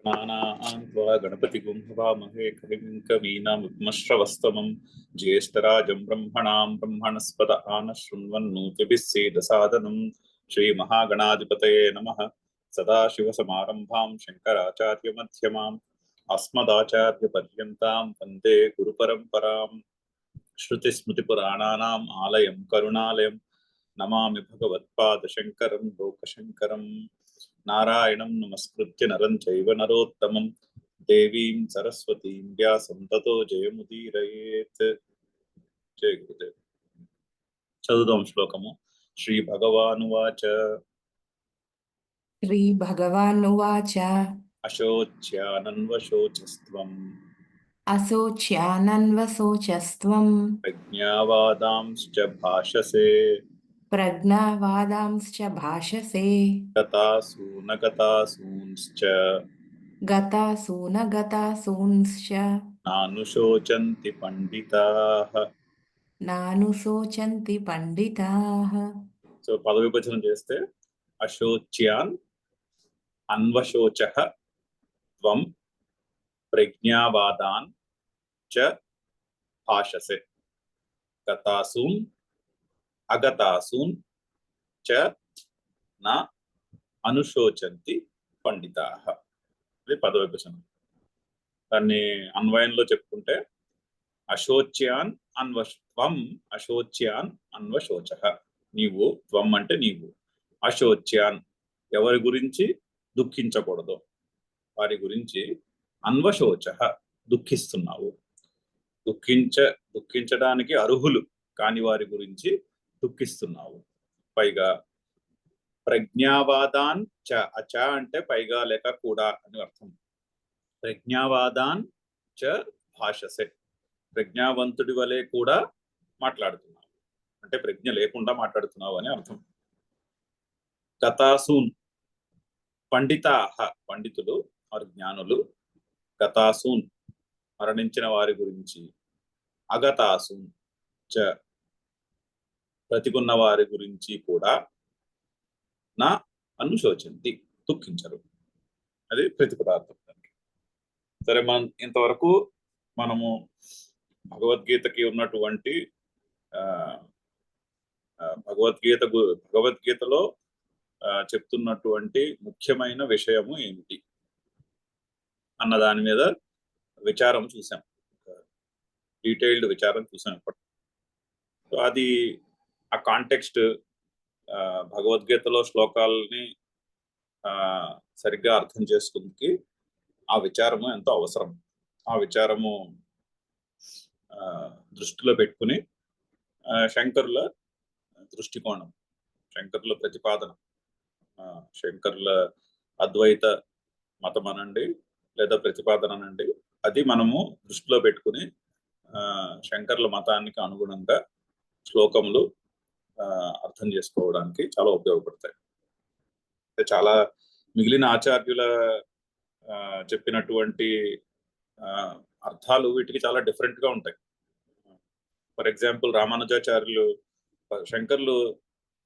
गणानां गणपतिगुं हवामहे कविं कवीनामुपमश्रवस्तमं ज्येष्ठराजं ब्रह्मणां ब्रह्मणस्पत आनशृण्वन्नोतिभिः सेदसादनं श्रीमहागणाधिपतये नमः। सदाशिवसमारम्भां शङ्कराचार्यमध्यमाम् अस्मदाचार्यपर्यन्तां वन्दे गुरुपरम्पराम्। श्रुतिस्मृतिपुराणानाम् आलयं करुणालयं नमामि भगवत्पादशङ्करं लोकशङ्करम्। नारायणं नमस्कृत्य नरं चैव नरोत्तमं देवीं सरस्वतीं व्यासं ततो जयमुदीरयेत्। जय गुरुदेव। चतुर्थं श्लोकము श्रीभगवानुवाच श्रीभगवानुवाच अशोच्यानन्वशोचस्त्वं अशोच्यानन्वशोचस्त्वं प्रज्ञावादांश्च भाषसे प्रज्ञावादांश्च भाषसे गतासु न गतासूंश्च गतासु न गतासूंश्च नानुशोचन्ति पंडिताः। नानुशोचन्ति पंडिताः। సో పదవిభజన చేస్తే అశోచ్యాన్ అన్వశోచః త్వం ప్రజ్ఞావాదాన్ చ భాషసే గతాసూన్ అగతాసూన్ చ న అనుశోచంతి పండితాః. ఇది పదవిభజన. దాన్ని అన్వయంలో చెప్పుకుంటే అశోచ్యాన్ త్వం అశోచ్యాన్ అన్వశోచః, నీవు, త్వం అంటే నీవు, అశోచ్యాన్ ఎవరి గురించి దుఃఖించకూడదు వారి గురించి, అన్వశోచః దుఃఖిస్తున్నావు, దుఃఖించడానికి అర్హులు కాని వారి గురించి దుఃఖిస్తున్నావు. పైగా ప్రజ్ఞావాదాన్ చ, అచ అంటే పైగా లేక కూడా అని అర్థం. ప్రజ్ఞావాదాన్ చ భాషసే, ప్రజ్ఞావంతుడి వలె కూడా మాట్లాడుతున్నావు, అంటే ప్రజ్ఞ లేకుండా మాట్లాడుతున్నావు అని అర్థం. గతాసూన్ పండితాః, పండితులు వారు జ్ఞానులు, గతాసూన్ మరణించిన వారి గురించి, అగతాసూన్ చ బ్రతికున్న వారి గురించి కూడా నా అనుశోచంతి దుఃఖించరు. అది ప్రతిపదార్థం. సరే, ఇంతవరకు మనము భగవద్గీతకి ఉన్నటువంటి భగవద్గీతలో చెప్తున్నటువంటి ముఖ్యమైన విషయము ఏమిటి అన్న దాని మీద విచారం చూసాం, డీటెయిల్డ్ విచారం చూసాం ఇప్పుడు. సో అది ఆ కాంటెక్స్ట్, భగవద్గీతలో శ్లోకాలని సరిగ్గా అర్థం చేసుకుందికి ఆ విచారము ఎంతో అవసరం. ఆ విచారము దృష్టిలో పెట్టుకుని శంకరుల దృష్టికోణం, శంకరుల ప్రతిపాదన, శంకరుల అద్వైత మతం అనండి లేదా ప్రతిపాదన అనండి, అది మనము దృష్టిలో పెట్టుకుని శంకరుల మతానికి అనుగుణంగా శ్లోకములు అర్థం చేసుకోవడానికి చాలా ఉపయోగపడతాయి. చాలా మిగిలిన ఆచార్యుల చెప్పినటువంటి అర్థాలు వీటికి చాలా డిఫరెంట్ గా ఉంటాయి. ఫర్ ఎగ్జాంపుల్, రామానుజాచార్యులు, శంకర్లు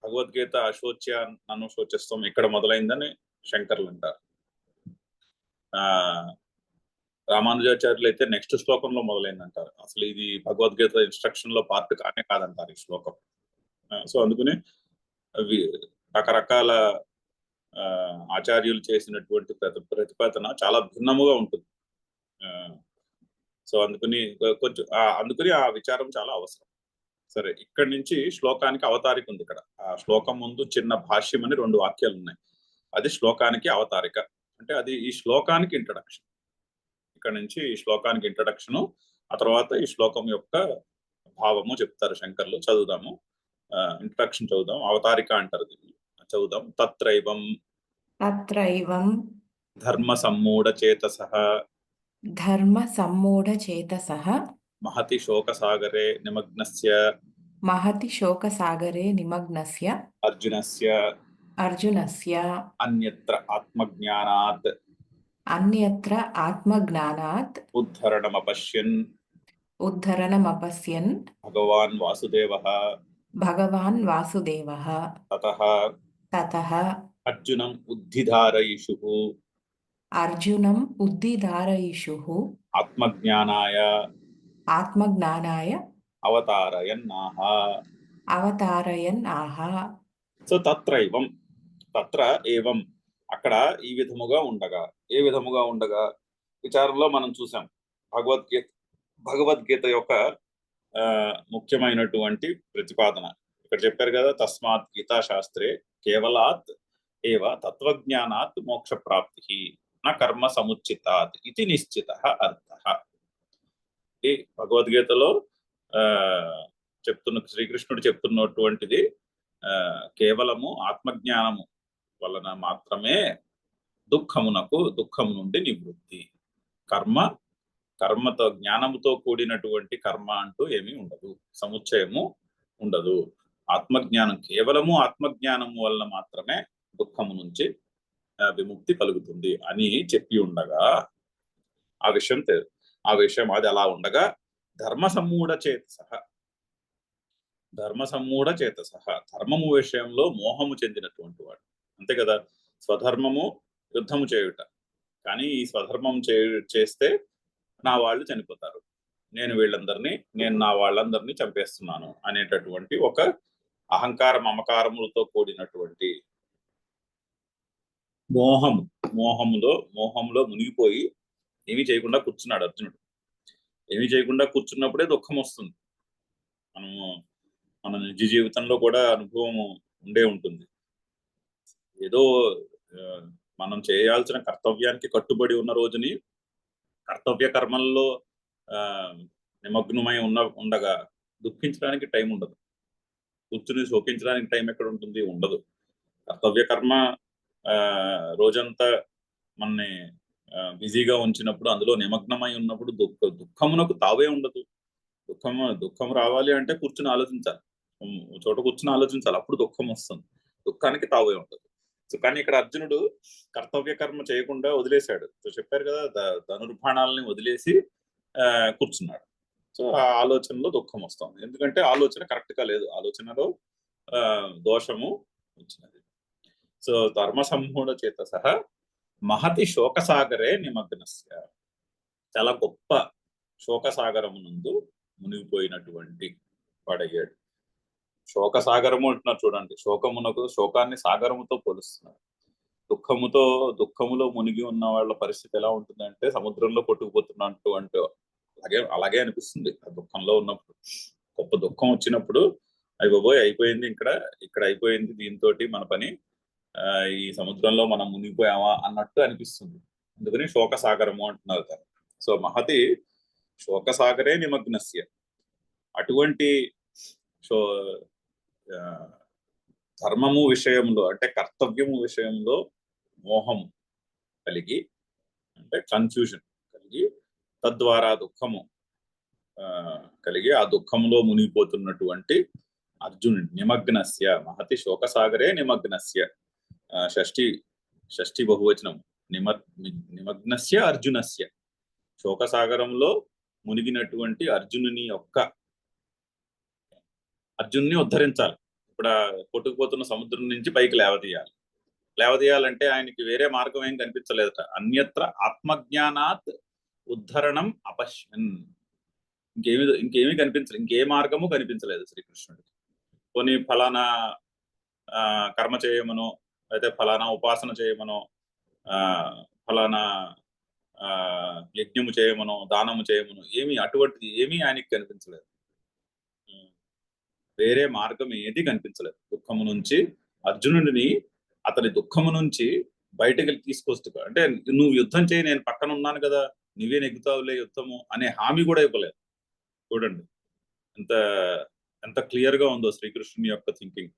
భగవద్గీత అశోచ్య నన్ను శోచిస్తాం ఇక్కడ మొదలైందని శంకర్లు అంటారు. రామానుజాచార్యులు అయితే నెక్స్ట్ శ్లోకంలో మొదలైందంటారు. అసలు ఇది భగవద్గీత ఇన్స్ట్రక్షన్ లో పార్ట్ కానే కాదంటారు ఈ శ్లోకం. సో అందుకని అవి రకరకాల ఆచార్యులు చేసినటువంటి ప్రతిపాదన చాలా భిన్నముగా ఉంటుంది. సో అందుకని ఆ విచారం చాలా అవసరం. సరే, ఇక్కడి నుంచి శ్లోకానికి అవతారిక ఉంది. ఇక్కడ ఆ శ్లోకం ముందు చిన్న భాష్యం అని 2 వాక్యాలు ఉన్నాయి. అది శ్లోకానికి అవతారిక, అంటే అది ఈ శ్లోకానికి ఇంట్రడక్షన్. ఇక్కడ నుంచి ఈ శ్లోకానికి ఇంట్రడక్షను, ఆ తర్వాత ఈ శ్లోకం యొక్క భావము చెప్తారు శంకర్లు. చదువుదాము, ఇంట్రడక్షన్ చదువుదాం, అవతారిక అంటారు దీన్ని. చదువుదాం. తత్రైవం ధర్మ సమ్మూఢచేతసః మహతి శోకసాగరే నిమగ్నస్య అర్జునస్య అన్యత్ర ఆత్మజ్ఞానాత్ ఉద్ధరణమపశ్యన్ భగవాన్ వాసుదేవః తతః అర్జునం ఉద్ధిధారయిషుః అర్జునం ఉద్దిదారయిషుః ఆత్మజ్ఞానాయ ఆత్మజ్ఞానాయ అవతారయన్నాహ. అవతారయన్ ఆహ. సో తత్రైవం, తత్ర ఏవం, అక్కడ ఈ విధముగా ఉండగా, ఏ విధముగా ఉండగా విచారంలో మనం చూసాం. భగవద్గీత యొక్క ముఖ్యమైనటువంటి ప్రతిపాదన ఇక్కడ చెప్పారు కదా. తస్మాత్ గీతా శాస్త్రే కేవలాత్ ఏవ తత్వజ్ఞానాత్ మోక్ష ప్రాప్తి నా కర్మ సముచితాత్ ఇది నిశ్చిత అర్థ. ఈ భగవద్గీతలో శ్రీకృష్ణుడు చెప్తున్నటువంటిది కేవలము ఆత్మజ్ఞానము వలన మాత్రమే దుఃఖము నుండి నివృత్తి. కర్మతో జ్ఞానముతో కూడినటువంటి కర్మ అంటూ ఏమీ ఉండదు, సముచ్చయము ఉండదు. ఆత్మజ్ఞానం, కేవలము ఆత్మజ్ఞానము వలన మాత్రమే దుఃఖము నుంచి విముక్తి కలుగుతుంది అని చెప్పి ఉండగా ఆ విషయం అది అలా ఉండగా ధర్మ సమ్మూఢ చేతస ధర్మము విషయంలో మోహము చెందినటువంటి వాడు. అంతే కదా, స్వధర్మము యుద్ధము చేయుట. కానీ ఈ స్వధర్మం చేస్తే నా వాళ్ళు చనిపోతారు, నేను నా వాళ్ళందరినీ చంపేస్తున్నాను అనేటటువంటి ఒక అహంకార మమకారములతో కూడినటువంటి మోహంలో మునిగిపోయి ఏమీ చేయకుండా కూర్చున్నాడు అర్జునుడు. ఏమీ చేయకుండా కూర్చున్నప్పుడే దుఃఖం వస్తుంది. మన నిజ జీవితంలో కూడా అనుభవం ఉండే ఉంటుంది. ఏదో మనం చేయాల్సిన కర్తవ్యానికి కట్టుబడి ఉన్న రోజుని కర్తవ్య కర్మల్లో నిమగ్నమై ఉండగా దుఃఖించడానికి టైం ఉండదు, కూర్చుని శోకించడానికి టైం ఎక్కడ ఉంటుంది, ఉండదు. కర్తవ్య కర్మ రోజంతా మనని బిజీగా ఉంచినప్పుడు, అందులో నిమగ్నమై ఉన్నప్పుడు దుఃఖమునకు తావే ఉండదు. దుఃఖం రావాలి అంటే కూర్చుని ఆలోచించాలి, చోట కూర్చుని ఆలోచించాలి, అప్పుడు దుఃఖం వస్తుంది. దుఃఖానికి తావే ఉండదు. సో కానీ ఇక్కడ అర్జునుడు కర్తవ్య కర్మ చేయకుండా వదిలేశాడు. సో చెప్పారు కదా, ధనుర్బాణాలని వదిలేసి కూర్చున్నాడు. సో ఆ ఆలోచనలో దుఃఖం వస్తుంది, ఎందుకంటే ఆలోచన కరెక్ట్ గా లేదు, ఆలోచనలో దోషము వచ్చినది. సో ధర్మ సమ్మూఢ చేతస మహతి శోకసాగరే నిమగ్నస్య, చాలా గొప్ప శోకసాగరము నందు మునిగిపోయినటువంటి వాడయ్యాడు. శోకసాగరము అంటున్నారు చూడండి, శోకాన్ని సాగరముతో పోలుస్తున్నారు. దుఃఖములో మునిగి ఉన్న వాళ్ళ పరిస్థితి ఎలా ఉంటుందంటే సముద్రంలో కొట్టుకుపోతున్నట్టు అంటే అలాగే అనిపిస్తుంది. ఆ దుఃఖంలో ఉన్నప్పుడు, గొప్ప దుఃఖం వచ్చినప్పుడు అయిపోయి అయిపోయింది, ఇక్కడ అయిపోయింది, దీంతో మన పని, ఈ సముద్రంలో మనం మునిగిపోయామా అన్నట్టు అనిపిస్తుంది. అందుకని శోకసాగరము అంటున్నారు దాన్ని. సో మహతి శోకసాగరే నిమగ్నస్య, అటువంటి ధర్మము విషయంలో అంటే కర్తవ్యము విషయంలో మోహము కలిగి, అంటే కన్ఫ్యూజన్ కలిగి, తద్వారా దుఃఖము కలిగి ఆ దుఃఖంలో మునిగిపోతున్నటువంటి అర్జునుడి నిమగ్నస్య, మహతి శోకసాగరే నిమగ్నస్య, షష్ఠి బహువచనం, నిమగ్నస్య అర్జునస్య, శోకసాగరంలో మునిగినటువంటి అర్జున్ని ఉద్ధరించాలి. ఇప్పుడు కొట్టుకుపోతున్న సముద్రం నుంచి పైకి లేవదీయాలంటే ఆయనకి వేరే మార్గం ఏం కనిపించలేదట. అన్యత్ర ఆత్మజ్ఞానాత్ ఉద్ధరణం అపశ్యన్, ఇంకేమీ కనిపించలేదు, ఇంకే మార్గము కనిపించలేదు శ్రీకృష్ణుడికి. కొన్ని ఫలానా కర్మ చేయమనో, అయితే ఫలానా ఉపాసన చేయమనో, ఫలానా యజ్ఞము చేయమనో, దానము చేయమనో, అటువంటిది ఏమీ ఆయనకి కనిపించలేదు. వేరే మార్గం ఏది కనిపించలేదు. దుఃఖము నుంచి అర్జునుడిని, అతని దుఃఖము నుంచి బయటకి తీసుకొస్తూ, అంటే నువ్వు యుద్ధం చేయి, నేను పక్కన ఉన్నాను కదా, నువ్వే నెగ్గుతావులే యుద్ధము అనే హామీ కూడా ఇవ్వలేదు. చూడండి ఎంత క్లియర్ గా ఉందో శ్రీకృష్ణుని యొక్క థింకింగ్.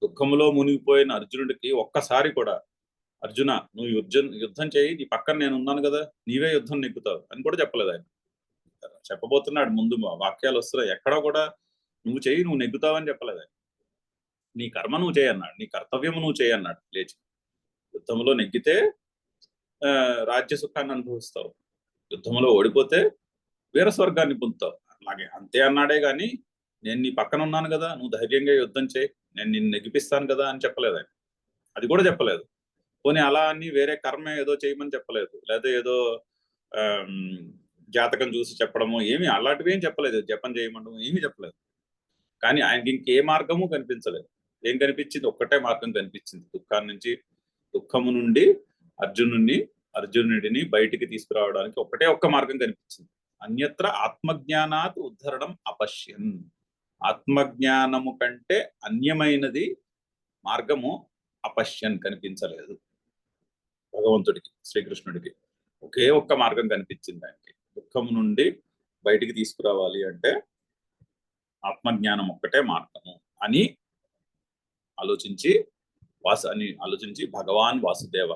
దుఃఖములో మునిగిపోయిన అర్జునుడికి ఒక్కసారి కూడా అర్జున నువ్వు యుద్ధం చేయి, నీ పక్కన నేను ఉన్నాను కదా, నీవే యుద్ధం నెగ్గుతావు అని కూడా చెప్పలేదు ఆయన. చెప్పబోతున్నాడు, ముందు వాక్యాలు వస్తున్నాయి, ఎక్కడా కూడా నువ్వు చేయి, నువ్వు నెగ్గుతావని చెప్పలేదు ఆయన. నీ కర్మ నువ్వు చేయన్నాడు, నీ కర్తవ్యము నువ్వు చేయన్నాడు. లేచి యుద్ధంలో నెగ్గితే రాజ్య సుఖాన్ని అనుభవిస్తావు, యుద్ధంలో ఓడిపోతే వీరస్వర్గాన్ని పొందుతావు. అలాగే అంతే అన్నాడే గాని నేను నీ పక్కన ఉన్నాను కదా, నువ్వు ధైర్యంగా యుద్ధం చేయి, నేను నిన్ను నెగ్గిపిస్తాను కదా అని చెప్పలేదు ఆయన. అది కూడా చెప్పలేదు. పోనీ అలా అని వేరే కర్మ ఏదో చేయమని చెప్పలేదు, లేదా ఏదో జాతకం చూసి చెప్పడము ఏమి అలాంటివి ఏం చెప్పలేదు, జపం చేయమనడం ఏమీ చెప్పలేదు. కానీ ఆయనకి ఇంకే మార్గము కనిపించలేదు. ఏం కనిపించింది? ఒక్కటే మార్గం కనిపించింది, దుఃఖము నుండి అర్జునుడిని బయటికి తీసుకురావడానికి ఒక్కటే ఒక్క మార్గం కనిపించింది. అన్యత్ర ఆత్మజ్ఞానాత్ ఉద్ధరణం అపశ్యన్. ఆత్మజ్ఞానము కంటే అన్యమైనది మార్గము అపశ్యన్ కనిపించలేదు భగవంతుడికి, శ్రీకృష్ణుడికి. ఒకే ఒక్క మార్గం కనిపించింది ఆయనకి. దుఃఖము నుండి బయటికి తీసుకురావాలి అంటే ఆత్మజ్ఞానం ఒక్కటే మార్గము అని ఆలోచించి భగవాన్ వాసుదేవ,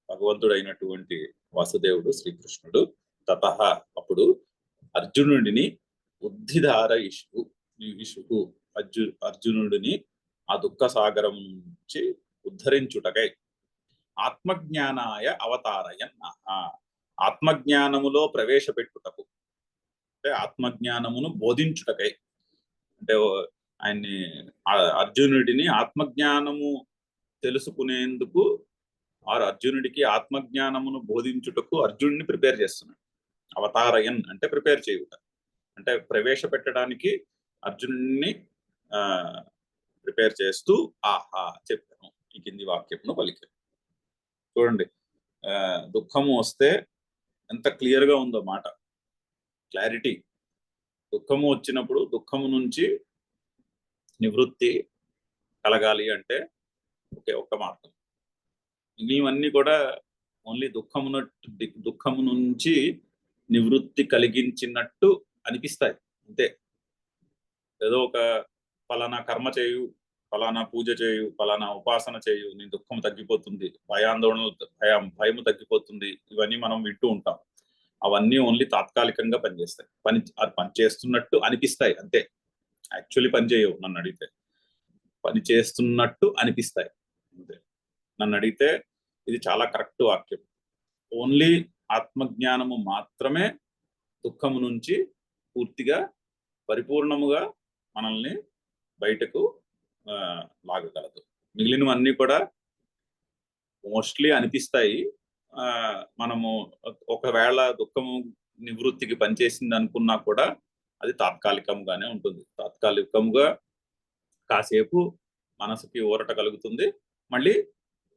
భగవంతుడైనటువంటి వాసుదేవుడు శ్రీకృష్ణుడు, తతః అప్పుడు అర్జునుడిని అర్జునుడిని ఆ దుఃఖ సాగరం నుంచి ఉద్ధరించుటకై ఆత్మజ్ఞానాయ అవతారయన్. ఆత్మజ్ఞానములో ప్రవేశపెట్టుటకు, అంటే ఆత్మజ్ఞానమును బోధించుటకై, అంటే ఆయన్ని అర్జునుడిని ఆత్మజ్ఞానము తెలుసుకునేందుకు అర్జునుడికి ఆత్మజ్ఞానమును బోధించుటకు అర్జునుడిని ప్రిపేర్ చేస్తున్నాడు. అవతారయన్ అంటే ప్రిపేర్ చేయుట, అంటే ప్రవేశపెట్టడానికి అర్జునుడిని ప్రిపేర్ చేస్తూ ఆహా చెప్పాను ఈ కింది వాక్యమును పలికాను. చూడండి, దుఃఖము వస్తే ఎంత క్లియర్ గా ఉందో మాట, క్లారిటీ. దుఃఖము వచ్చినప్పుడు దుఃఖము నుంచి నివృత్తి కలగాలి అంటే ఒకే ఒక్క మార్గం. మిగిలినవన్నీ కూడా ఓన్లీ దుఃఖము నుంచి నివృత్తి కలిగించినట్టు అనిపిస్తాయి అంతే. ఏదో ఒక ఫలానా కర్మ చేయు, ఫలానా పూజ చేయు, ఫలానా ఉపాసన చేయు, నీ దుఃఖం తగ్గిపోతుంది, భయము తగ్గిపోతుంది, ఇవన్నీ మనం వింటూ ఉంటాం. అవన్నీ ఓన్లీ తాత్కాలికంగా పనిచేస్తాయి, పని చేస్తున్నట్టు అనిపిస్తాయి అంతే. యాక్చువల్లీ పని చేయవు. నన్ను అడిగితే పని చేస్తున్నట్టు అనిపిస్తాయి అంతే. నన్ను అడిగితే ఇది చాలా కరెక్ట్ వాక్యం. ఓన్లీ ఆత్మజ్ఞానము మాత్రమే దుఃఖము నుంచి పూర్తిగా పరిపూర్ణముగా మనల్ని బయటకు లాగగలదు. మిగిలినవన్నీ కూడా మోస్ట్లీ అనిపిస్తాయి. మనము ఒకవేళ దుఃఖము నివృత్తికి పనిచేసింది అనుకున్నా కూడా అది తాత్కాలికంగానే ఉంటుంది. తాత్కాలికంగా కాసేపు మనసుకి ఊరట కలుగుతుంది, మళ్ళీ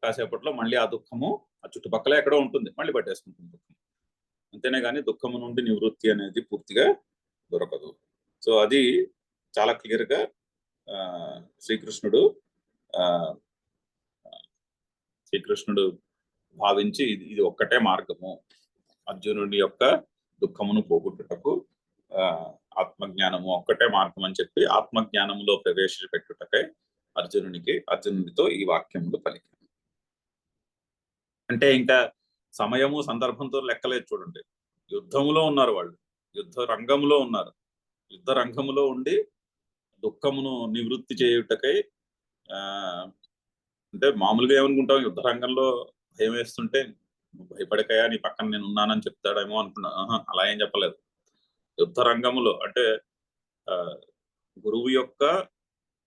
కాసేపట్లో మళ్ళీ ఆ దుఃఖము ఆ చుట్టుపక్కల ఎక్కడో ఉంటుంది, మళ్ళీ పట్టేసుకుంటుంది దుఃఖం. అంతేనే కానీ దుఃఖము నుండి నివృత్తి అనేది పూర్తిగా దొరకదు. సో అది చాలా క్లియర్ గా శ్రీకృష్ణుడు భావించి ఇది ఒక్కటే మార్గము, అర్జునుడి యొక్క దుఃఖమును పోగొట్టుటకు ఆత్మజ్ఞానము ఒక్కటే మార్గం అని చెప్పి ఆత్మజ్ఞానములో ప్రవేశపెట్టుటకై అర్జునుడితో ఈ వాక్యములు పలికారు. అంటే ఇంకా సమయము సందర్భంతో లెక్కలేదు. చూడండి, యుద్ధములో ఉన్నారు వాళ్ళు, యుద్ధ రంగములో ఉండి దుఃఖమును నివృత్తి చేయుటకై అంటే మామూలుగా ఏమనుకుంటాం, యుద్ధ రంగంలో భయం వేస్తుంటే భయపడకయా నీ పక్కన నేను ఉన్నానని చెప్తాడేమో అనుకున్నా. అలా ఏం చెప్పలేదు. యుద్ధ రంగములో అంటే గురువు యొక్క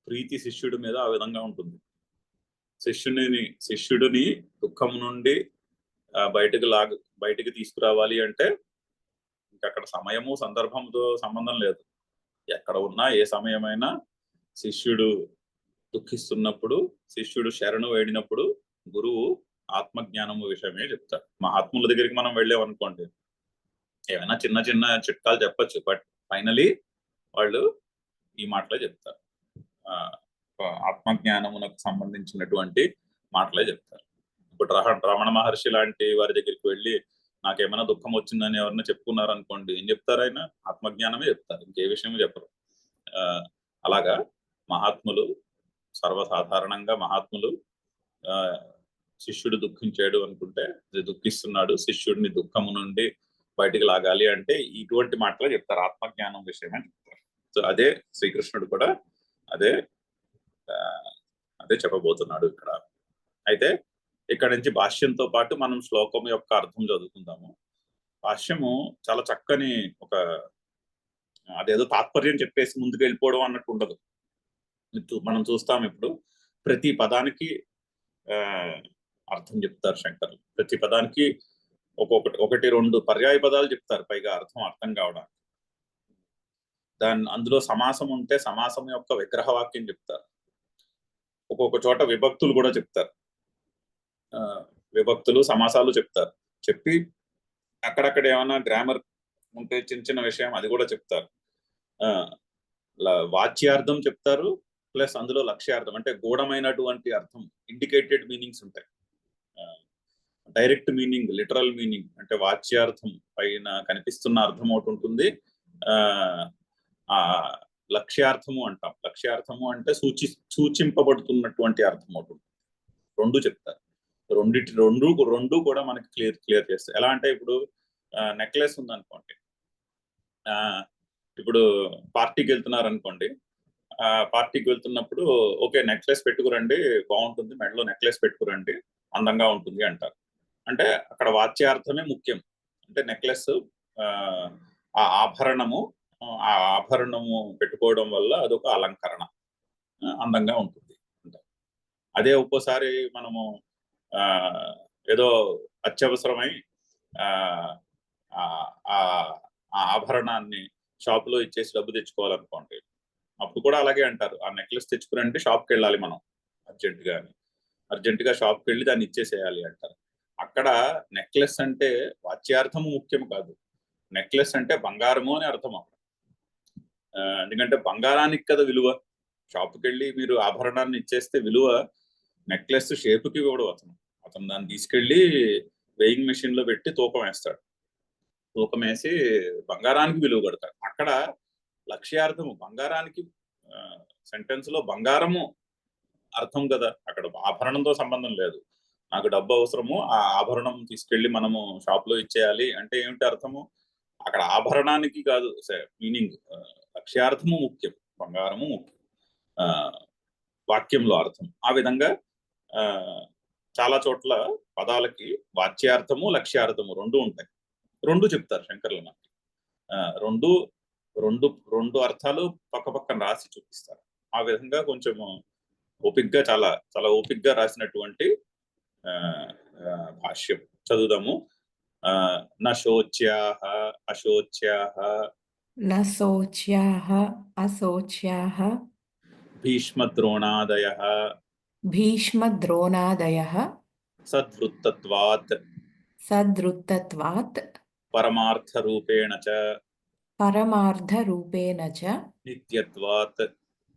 ప్రీతి శిష్యుడి మీద ఆ విధంగా ఉంటుంది. శిష్యుడిని దుఃఖం నుండి బయటికి తీసుకురావాలి అంటే ఇంకా అక్కడ సమయము సందర్భంతో సంబంధం లేదు. ఎక్కడ ఉన్నా ఏ సమయమైనా శిష్యుడు దుఃఖిస్తున్నప్పుడు, శిష్యుడు శరణు వేడినప్పుడు గురువు ఆత్మజ్ఞానము విషయమే చెప్తాడు. మహాత్ముల దగ్గరికి మనం వెళ్ళామనుకోండి, ఏమైనా చిన్న చిన్న చిట్కాలు చెప్పచ్చు, బట్ ఫైనలీ వాళ్ళు ఈ మాటలే చెప్తారు, ఆత్మజ్ఞానమునకు సంబంధించినటువంటి మాటలే చెప్తారు. ఇప్పుడు రమణ మహర్షి లాంటి వారి దగ్గరికి వెళ్ళి నాకేమైనా దుఃఖం వచ్చిందని ఎవరైనా చెప్పుకున్నారు అనుకోండి, ఏం చెప్తారు? ఆయన ఆత్మజ్ఞానమే చెప్తారు, ఇంకే విషయమే చెప్పరు. అలాగా మహాత్ములు, సర్వసాధారణంగా మహాత్ములు శిష్యుడు దుఃఖించాడు అనుకుంటే, దుఃఖిస్తున్నాడు, శిష్యుడిని దుఃఖము నుండి బయటికి లాగాలి అంటే ఇటువంటి మాటలే చెప్తారు, ఆత్మజ్ఞానం విషయమే చెప్తారు. సో అదే శ్రీకృష్ణుడు కూడా అదే చెప్పబోతున్నాడు ఇక్కడ. అయితే ఇక్కడ నుంచి భాష్యంతో పాటు మనం శ్లోకం యొక్క అర్థం చదువుకుందాము. భాష్యము చాలా చక్కని అదేదో తాత్పర్యం చెప్పేసి ముందుకు వెళ్ళిపోవడం అన్నట్టు ఉండదు. మనం చూస్తాం ఇప్పుడు ప్రతి పదానికి అర్థం చెప్తారు శంకర్లు. ప్రతి పదానికి ఒకటి రెండు పర్యాయ పదాలు చెప్తారు పైగా అర్థం కావడానికి. అందులో సమాసం ఉంటే సమాసం యొక్క విగ్రహవాక్యం చెప్తారు. ఒక్కొక్క చోట విభక్తులు కూడా చెప్తారు. విభక్తులు సమాసాలు చెప్తారు. చెప్పి అక్కడక్కడ ఏమైనా గ్రామర్ ఉంటే చిన్న చిన్న విషయం అది కూడా చెప్తారు. వాచ్యార్థం చెప్తారు, ప్లస్ అందులో లక్ష్యార్థం అంటే గూఢమైనటువంటి అర్థం, ఇండికేటెడ్ మీనింగ్స్ ఉంటాయి. డైరెక్ట్ మీనింగ్, లిటరల్ మీనింగ్ అంటే వాచ్యార్థం పైన కనిపిస్తున్న అర్థం ఒకటి ఉంటుంది. లక్ష్యార్థము అంటాం. లక్ష్యార్థము అంటే సూచింపబడుతున్నటువంటి అర్థం ఒకటి ఉంటుంది. రెండు చెప్తారు. రెండు కూడా మనకి క్లియర్ చేస్తాయి. ఎలా అంటే ఇప్పుడు నెక్లెస్ ఉందనుకోండి, ఇప్పుడు పార్టీకి వెళ్తున్నారు అనుకోండి, పార్టీకి వెళ్తున్నప్పుడు ఓకే నెక్లెస్ పెట్టుకురండి, బాగుంటుంది, మెడలో నెక్లెస్ పెట్టుకురండి, అందంగా ఉంటుంది అంటారు. అంటే అక్కడ వాచ్యార్థమే ముఖ్యం. అంటే నెక్లెస్ ఆ ఆభరణము పెట్టుకోవడం వల్ల అదొక అలంకరణ, అందంగా ఉంటుంది అంటారు. అదే ఒక్కోసారి మనము ఏదో అత్యవసరమై ఆ ఆభరణాన్ని షాపులో ఇచ్చేసి డబ్బు తెచ్చుకోవాలనుకోండి, అప్పుడు కూడా అలాగే అంటారు, ఆ నెక్లెస్ తెచ్చుకురంటే షాప్కి వెళ్ళాలి మనం అర్జెంటుగా షాప్కి వెళ్ళి దాన్ని ఇచ్చేసేయాలి అంటారు. అక్కడ నెక్లెస్ అంటే వాచ్యార్థము ముఖ్యం కాదు, నెక్లెస్ అంటే బంగారము అని అర్థం. ఎందుకంటే బంగారానికి కదా విలువ. షాప్కి వెళ్ళి మీరు ఆభరణాన్ని ఇచ్చేస్తే విలువ నెక్లెస్ షేపుకి ఇవ్వడు అతను దాన్ని తీసుకెళ్ళి వెయింగ్ మెషిన్ లో పెట్టి తూకం వేస్తాడు. తూకం వేసి బంగారానికి విలువ కడతాడు. అక్కడ లక్ష్యార్థము బంగారానికి, సెంటెన్స్ లో బంగారము అర్థం కదా, అక్కడ ఆభరణంతో సంబంధం లేదు. నాకు డబ్బు అవసరము, ఆ ఆభరణం తీసుకెళ్లి మనము షాప్ లో ఇచ్చేయాలి అంటే ఏమిటి అర్థము? అక్కడ ఆభరణానికి కాదు మీనింగ్, లక్ష్యార్థము ముఖ్యం, బంగారము ముఖ్యం వాక్యంలో అర్థం. ఆ విధంగా చాలా చోట్ల పదాలకి వాచ్యార్థము లక్ష్యార్థము రెండు ఉంటాయి. రెండు చెప్తారు శంకర్లు మనకి. రెండు అర్థాలు పక్క పక్కన రాసి చూపిస్తారు. ఆ విధంగా కొంచెం ఓపిక్గా, చాలా చాలా ఓపిక్గా రాసినటువంటి భాష్యం చదువుదాము. నశోచ్యాః అశోచ్యాః నశోచ్యాః అశోచ్యాః భీష్మద్రోణాదయః భీష్మద్రోణాదయః సద్వృత్తత్వాత్ పరమార్థరూపేణ చ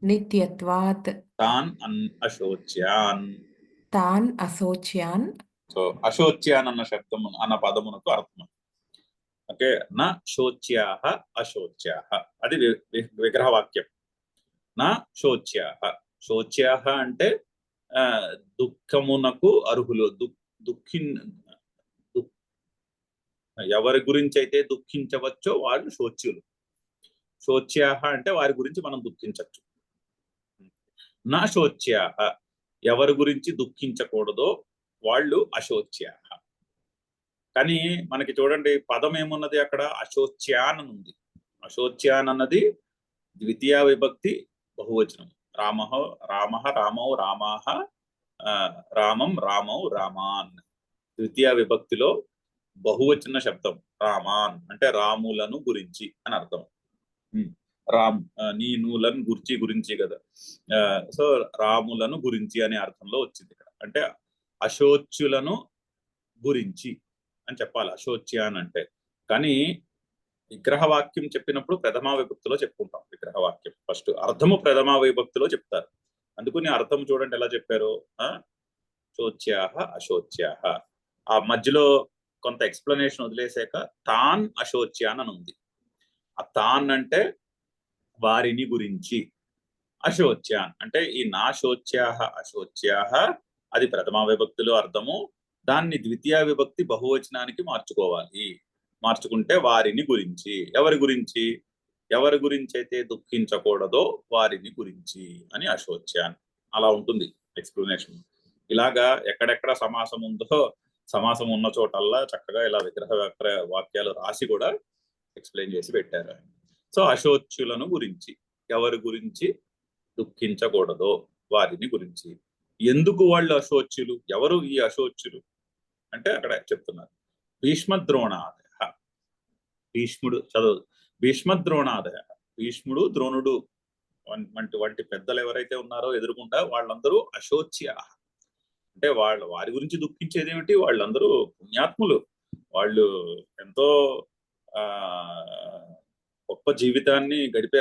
నిత్యత్వాత్ తాన్ అశోచ్యాన్. సో అశోచ్యాన్ అన్న శబ్దము అన్న పదమునకు అర్థం. ఓకే, నా శోచ్యాః అశోచ్యాః అది విగ్రహవాక్యం. నా శోచ్యాః, శోచ్యాః అంటే దుఃఖమునకు అర్హులు, ఎవరి గురించి అయితే దుఃఖించవచ్చో వాళ్ళు శోచ్యులు. శోచ్యాః అంటే వారి గురించి మనం దుఃఖించవచ్చు. నా శోచ్యాః, ఎవరి గురించి దుఃఖించకూడదో వాళ్ళు అశోచ్యాః. కానీ మనకి చూడండి పదం ఏమున్నది అక్కడ, అశోచ్యాన్ అని ఉంది. అశోచ్యాన్ అన్నది ద్వితీయ విభక్తి బహువచనం. రామః రామౌ రామాః, రామం రామౌ రామాన్. ద్వితీయ విభక్తిలో బహువచన శబ్దం రామాన్ అంటే రాములను గురించి అని అర్థం. నీనులను గురించి కదా, సో రాములను గురించి అనే అర్థంలో వచ్చింది ఇక్కడ. అంటే అశోచ్యులను గురించి అని చెప్పాలి అశోచ్యాన్ అంటే. కానీ విగ్రహవాక్యం చెప్పినప్పుడు ప్రథమా విభక్తిలో చెప్పుకుంటాం. విగ్రహవాక్యం ఫస్ట్ అర్థము ప్రథమా విభక్తిలో చెప్తారు. అందుకని అర్థం చూడండి ఎలా చెప్పారు, శోచ్యాః అశోచ్యాః. ఆ మధ్యలో కొంత ఎక్స్ప్లెనేషన్ వదిలేసాక తాన్ అశోచ్యాన్ అని ఉంది. ఆ తాన్ అంటే వారిని గురించి, అశోచ్యాన్ అంటే ఈ నా శోచ్యాః అశోచ్యాః అది ప్రథమా విభక్తిలో అర్థము. దాన్ని ద్వితీయ విభక్తి బహువచనానికి మార్చుకోవాలి. మార్చుకుంటే వారిని గురించి, ఎవరి గురించి అయితే దుఃఖించకూడదో వారిని గురించి అని అశోచ్యాన్. అలా ఉంటుంది ఎక్స్ప్లెనేషన్. ఇలాగా ఎక్కడెక్కడ సమాసం ఉందో సమాసం ఉన్న చోటల్లా చక్కగా ఇలా విగ్రహ వాక్యాలు రాసి కూడా ఎక్స్ప్లెయిన్ చేసి పెట్టారు. సో అశోచ్యులను గురించి, ఎవరి గురించి దుఃఖించకూడదో వారిని గురించి. ఎందుకు వాళ్ళు అశోచ్యులు, ఎవరు ఈ అశోచ్యులు అంటే అక్కడ చెప్తున్నారు. భీష్మ ద్రోణాదయ, భీష్ముడు చదువు, భీష్మ ద్రోణాదయ, భీష్ముడు ద్రోణుడు వంటి పెద్దలు ఎవరైతే ఉన్నారో ఎదురుకుండా వాళ్ళందరూ అశోచ్య, అంటే వారి గురించి దుఃఖించేది ఏమిటి, వాళ్ళందరూ పుణ్యాత్ములు, వాళ్ళు ఎంతో గొప్ప జీవితాన్ని గడిపి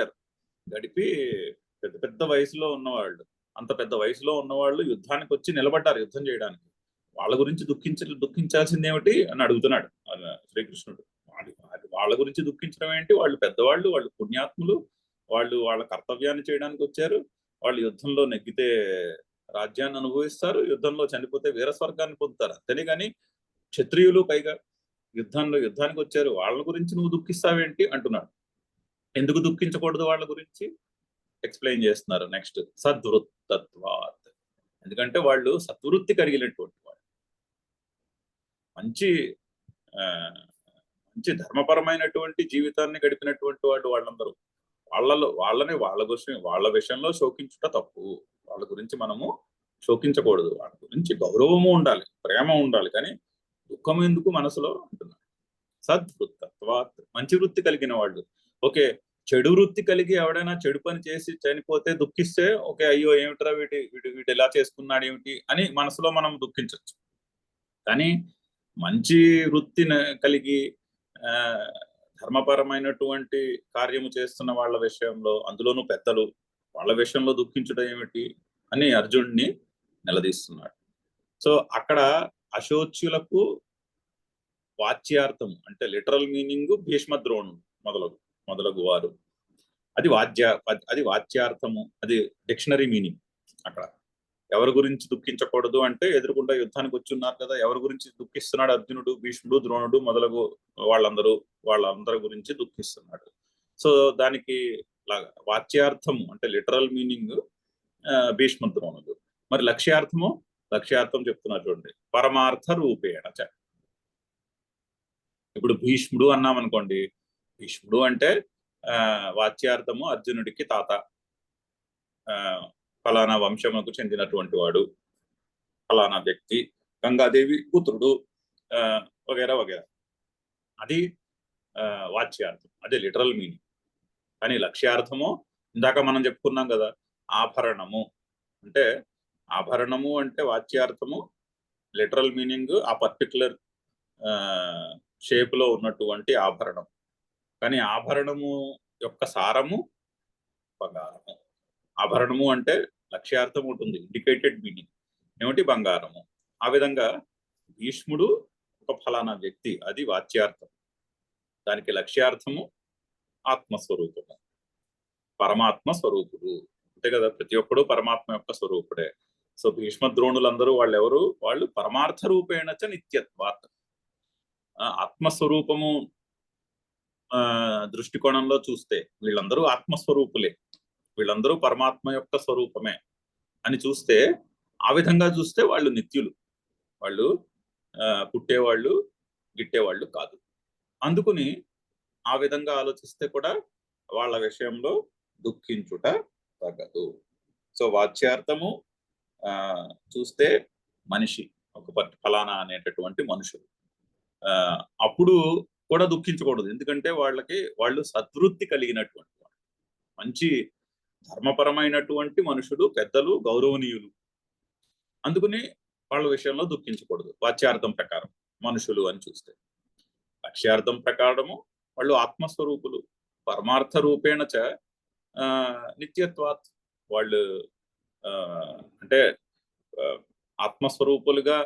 పెద్ద పెద్ద వయసులో ఉన్నవాళ్ళు, అంత పెద్ద వయసులో ఉన్నవాళ్ళు యుద్ధానికి వచ్చి నిలబడ్డారు యుద్ధం చేయడానికి. వాళ్ళ గురించి దుఃఖించాల్సింది ఏమిటి అని అడుగుతున్నాడు శ్రీకృష్ణుడు. వాళ్ళ గురించి దుఃఖించడం ఏంటి, వాళ్ళు పెద్దవాళ్ళు, వాళ్ళు పుణ్యాత్ములు, వాళ్ళు వాళ్ళ కర్తవ్యాన్ని చేయడానికి వచ్చారు. వాళ్ళు యుద్ధంలో నెగ్గితే రాజ్యాన్ని అనుభవిస్తారు, యుద్ధంలో చనిపోతే వీర స్వర్గాన్ని పొందుతారు. అంతేనే కానీ క్షత్రియులు పైగా యుద్ధానికి వచ్చారు, వాళ్ళ గురించి నువ్వు దుఃఖిస్తావేంటి అంటున్నాడు. ఎందుకు దుఃఖించకూడదు వాళ్ళ గురించి ఎక్స్ప్లెయిన్ చేస్తున్నారు నెక్స్ట్. సద్వృత్తత్వాత్, ఎందుకంటే వాళ్ళు సద్వృత్తి కలిగినటువంటి వాళ్ళు, మంచి ధర్మపరమైనటువంటి జీవితాన్ని గడిపినటువంటి వాళ్ళు వాళ్ళందరూ. వాళ్ళ విషయంలో శోకించుట తప్పు. వాళ్ళ గురించి మనము శోకించకూడదు, వాళ్ళ గురించి గౌరవము ఉండాలి, ప్రేమ ఉండాలి, కానీ దుఃఖం ఎందుకు మనసులో అంటున్నారు. సద్వృత్తత్వాత్, మంచి వృత్తి కలిగిన వాళ్ళు. ఓకే, చెడు వృత్తి కలిగి ఎవడైనా చెడు పని చేసి చనిపోతే దుఃఖిస్తే ఓకే, అయ్యో ఏమిట్రా వీడు ఇలా చేసుకున్నాడు ఏమిటి అని మనసులో మనం దుఃఖించవచ్చు. కానీ మంచి వృత్తిని కలిగి ధర్మపరమైనటువంటి కార్యము చేస్తున్న వాళ్ళ విషయంలో, అందులోనూ పెద్దలు, వాళ్ళ విషయంలో దుఃఖించడం ఏమిటి అని అర్జునుడిని నిలదీస్తున్నాడు. సో అక్కడ అశోచ్యులకు వాచ్యార్థం అంటే లిటరల్ మీనింగ్ భీష్మ ద్రోణుడు మొదలగు వారు, అది వాచ్యార్థము, అది డిక్షనరీ మీనింగ్. అక్కడ ఎవరి గురించి దుఃఖించకూడదు అంటే ఎదురుకుండా యుద్ధానికి వచ్చి ఉన్నారు కదా, ఎవరి గురించి దుఃఖిస్తున్నాడు అర్జునుడు, భీష్ముడు, ద్రోణుడు మొదలగు వాళ్ళందరి గురించి దుఃఖిస్తున్నాడు. సో దానికి వాచ్యార్థము అంటే లిటరల్ మీనింగ్ భీష్మ ద్రోణుడు. మరి లక్ష్యార్థం చెప్తున్నారు చూడండి, పరమార్థ రూపేణ. ఇప్పుడు భీష్ముడు అన్నామనుకోండి, భీష్ముడు అంటే వాచ్యార్థము అర్జునుడికి తాత, ఫలానా వంశముకు చెందినటువంటి వాడు, ఫలానా వ్యక్తి, గంగాదేవి పుత్రుడు, వగేరా వగేరా. అది వాచ్యార్థం, అదే లిటరల్ మీనింగ్. కానీ లక్ష్యార్థము ఇందాక మనం చెప్పుకున్నాం కదా, ఆభరణము అంటే వాచ్యార్థము, లిటరల్ మీనింగ్ ఆ పర్టికులర్ షేప్ లో ఉన్నటువంటి ఆభరణం. కానీ ఆభరణము యొక్క సారము బంగారము. ఆభరణము అంటే లక్ష్యార్థం ఉంటుంది, ఇండికేటెడ్ మీనింగ్ ఏమిటి, బంగారము. ఆ విధంగా భీష్ముడు ఒక ఫలానా వ్యక్తి, అది వాచ్యార్థం. దానికి లక్ష్యార్థము ఆత్మస్వరూపము, పరమాత్మ స్వరూపుడు. అంతే కదా, ప్రతి ఒక్కడు పరమాత్మ యొక్క స్వరూపుడే. సో భీష్మ ద్రోణులందరూ వాళ్ళు పరమార్థ రూపేణచ నిత్యత్వాత్, ఆత్మస్వరూపము దృష్టికోణంలో చూస్తే వీళ్ళందరూ ఆత్మస్వరూపులే, వీళ్ళందరూ పరమాత్మ యొక్క స్వరూపమే అని చూస్తే, ఆ విధంగా చూస్తే వాళ్ళు నిత్యులు, వాళ్ళు పుట్టేవాళ్ళు గిట్టేవాళ్ళు కాదు. అందుకుని ఆ విధంగా ఆలోచిస్తే కూడా వాళ్ళ విషయంలో దుఃఖించుట తగదు. సో వాచ్యార్థము చూస్తే మనిషి, ఒక ఫలానా అనేటటువంటి మనుషులు, అప్పుడు కూడా దుఃఖించకూడదు. ఎందుకంటే వాళ్ళు సద్వృత్తి కలిగినటువంటి వాళ్ళు, మంచి ధర్మపరమైనటువంటి మనుషులు, పెద్దలు, గౌరవనీయులు. అందుకని వాళ్ళ విషయంలో దుఃఖించకూడదు వాచ్యార్థం ప్రకారం మనుషులు అని చూస్తే. లక్ష్యార్థం ప్రకారము వాళ్ళు ఆత్మస్వరూపులు, పరమార్థ రూపేణ చ నిత్యత్వాత్, వాళ్ళు అంటే ఆత్మస్వరూపులుగా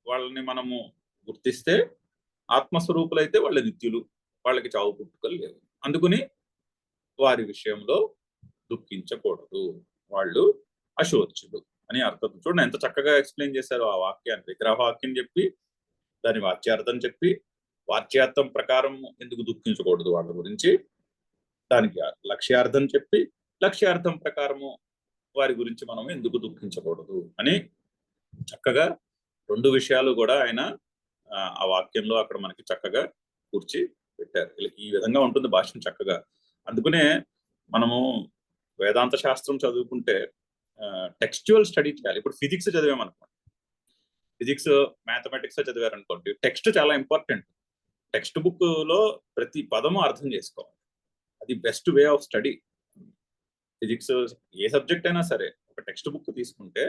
వాళ్ళని మనము గుర్తిస్తే, ఆత్మస్వరూపులైతే వాళ్ళు నిత్యులు, వాళ్ళకి చావు పుట్టుకలు లేవు. అందుకని వారి విషయంలో దుఃఖించకూడదు, వాళ్ళు అశోచ్యులు అని అర్థం. చూడండి ఎంత చక్కగా ఎక్స్ప్లెయిన్ చేశారు ఆ వాక్యాన్ని. విగ్రహవాక్యం చెప్పి, దాని వాచ్యార్థం చెప్పి, వాచ్యార్థం ప్రకారం ఎందుకు దుఃఖించకూడదు వాళ్ళ గురించి, దానికి లక్ష్యార్థం చెప్పి, లక్ష్యార్థం ప్రకారము వారి గురించి మనం ఎందుకు దుఃఖించకూడదు అని చక్కగా రెండు విషయాలు కూడా ఆయన ఆ వాక్యంలో అక్కడ మనకి చక్కగా కూర్చి పెట్టారు. ఈ విధంగా ఉంటుంది భాష్యం చక్కగా. అందుకనే మనము వేదాంత శాస్త్రం చదువుకుంటే టెక్స్చువల్ స్టడీ చేయాలి. ఇప్పుడు ఫిజిక్స్ చదివామనుకోండి, ఫిజిక్స్ మ్యాథమెటిక్స్ చదివారనుకోండి, టెక్స్ట్ చాలా ఇంపార్టెంట్. టెక్స్ట్ బుక్ లో ప్రతి పదము అర్థం చేసుకోవాలి. అది best way of study. Physics A subject అయినా సరే ఒక టెక్స్ట్ బుక్ తీసుకుంటే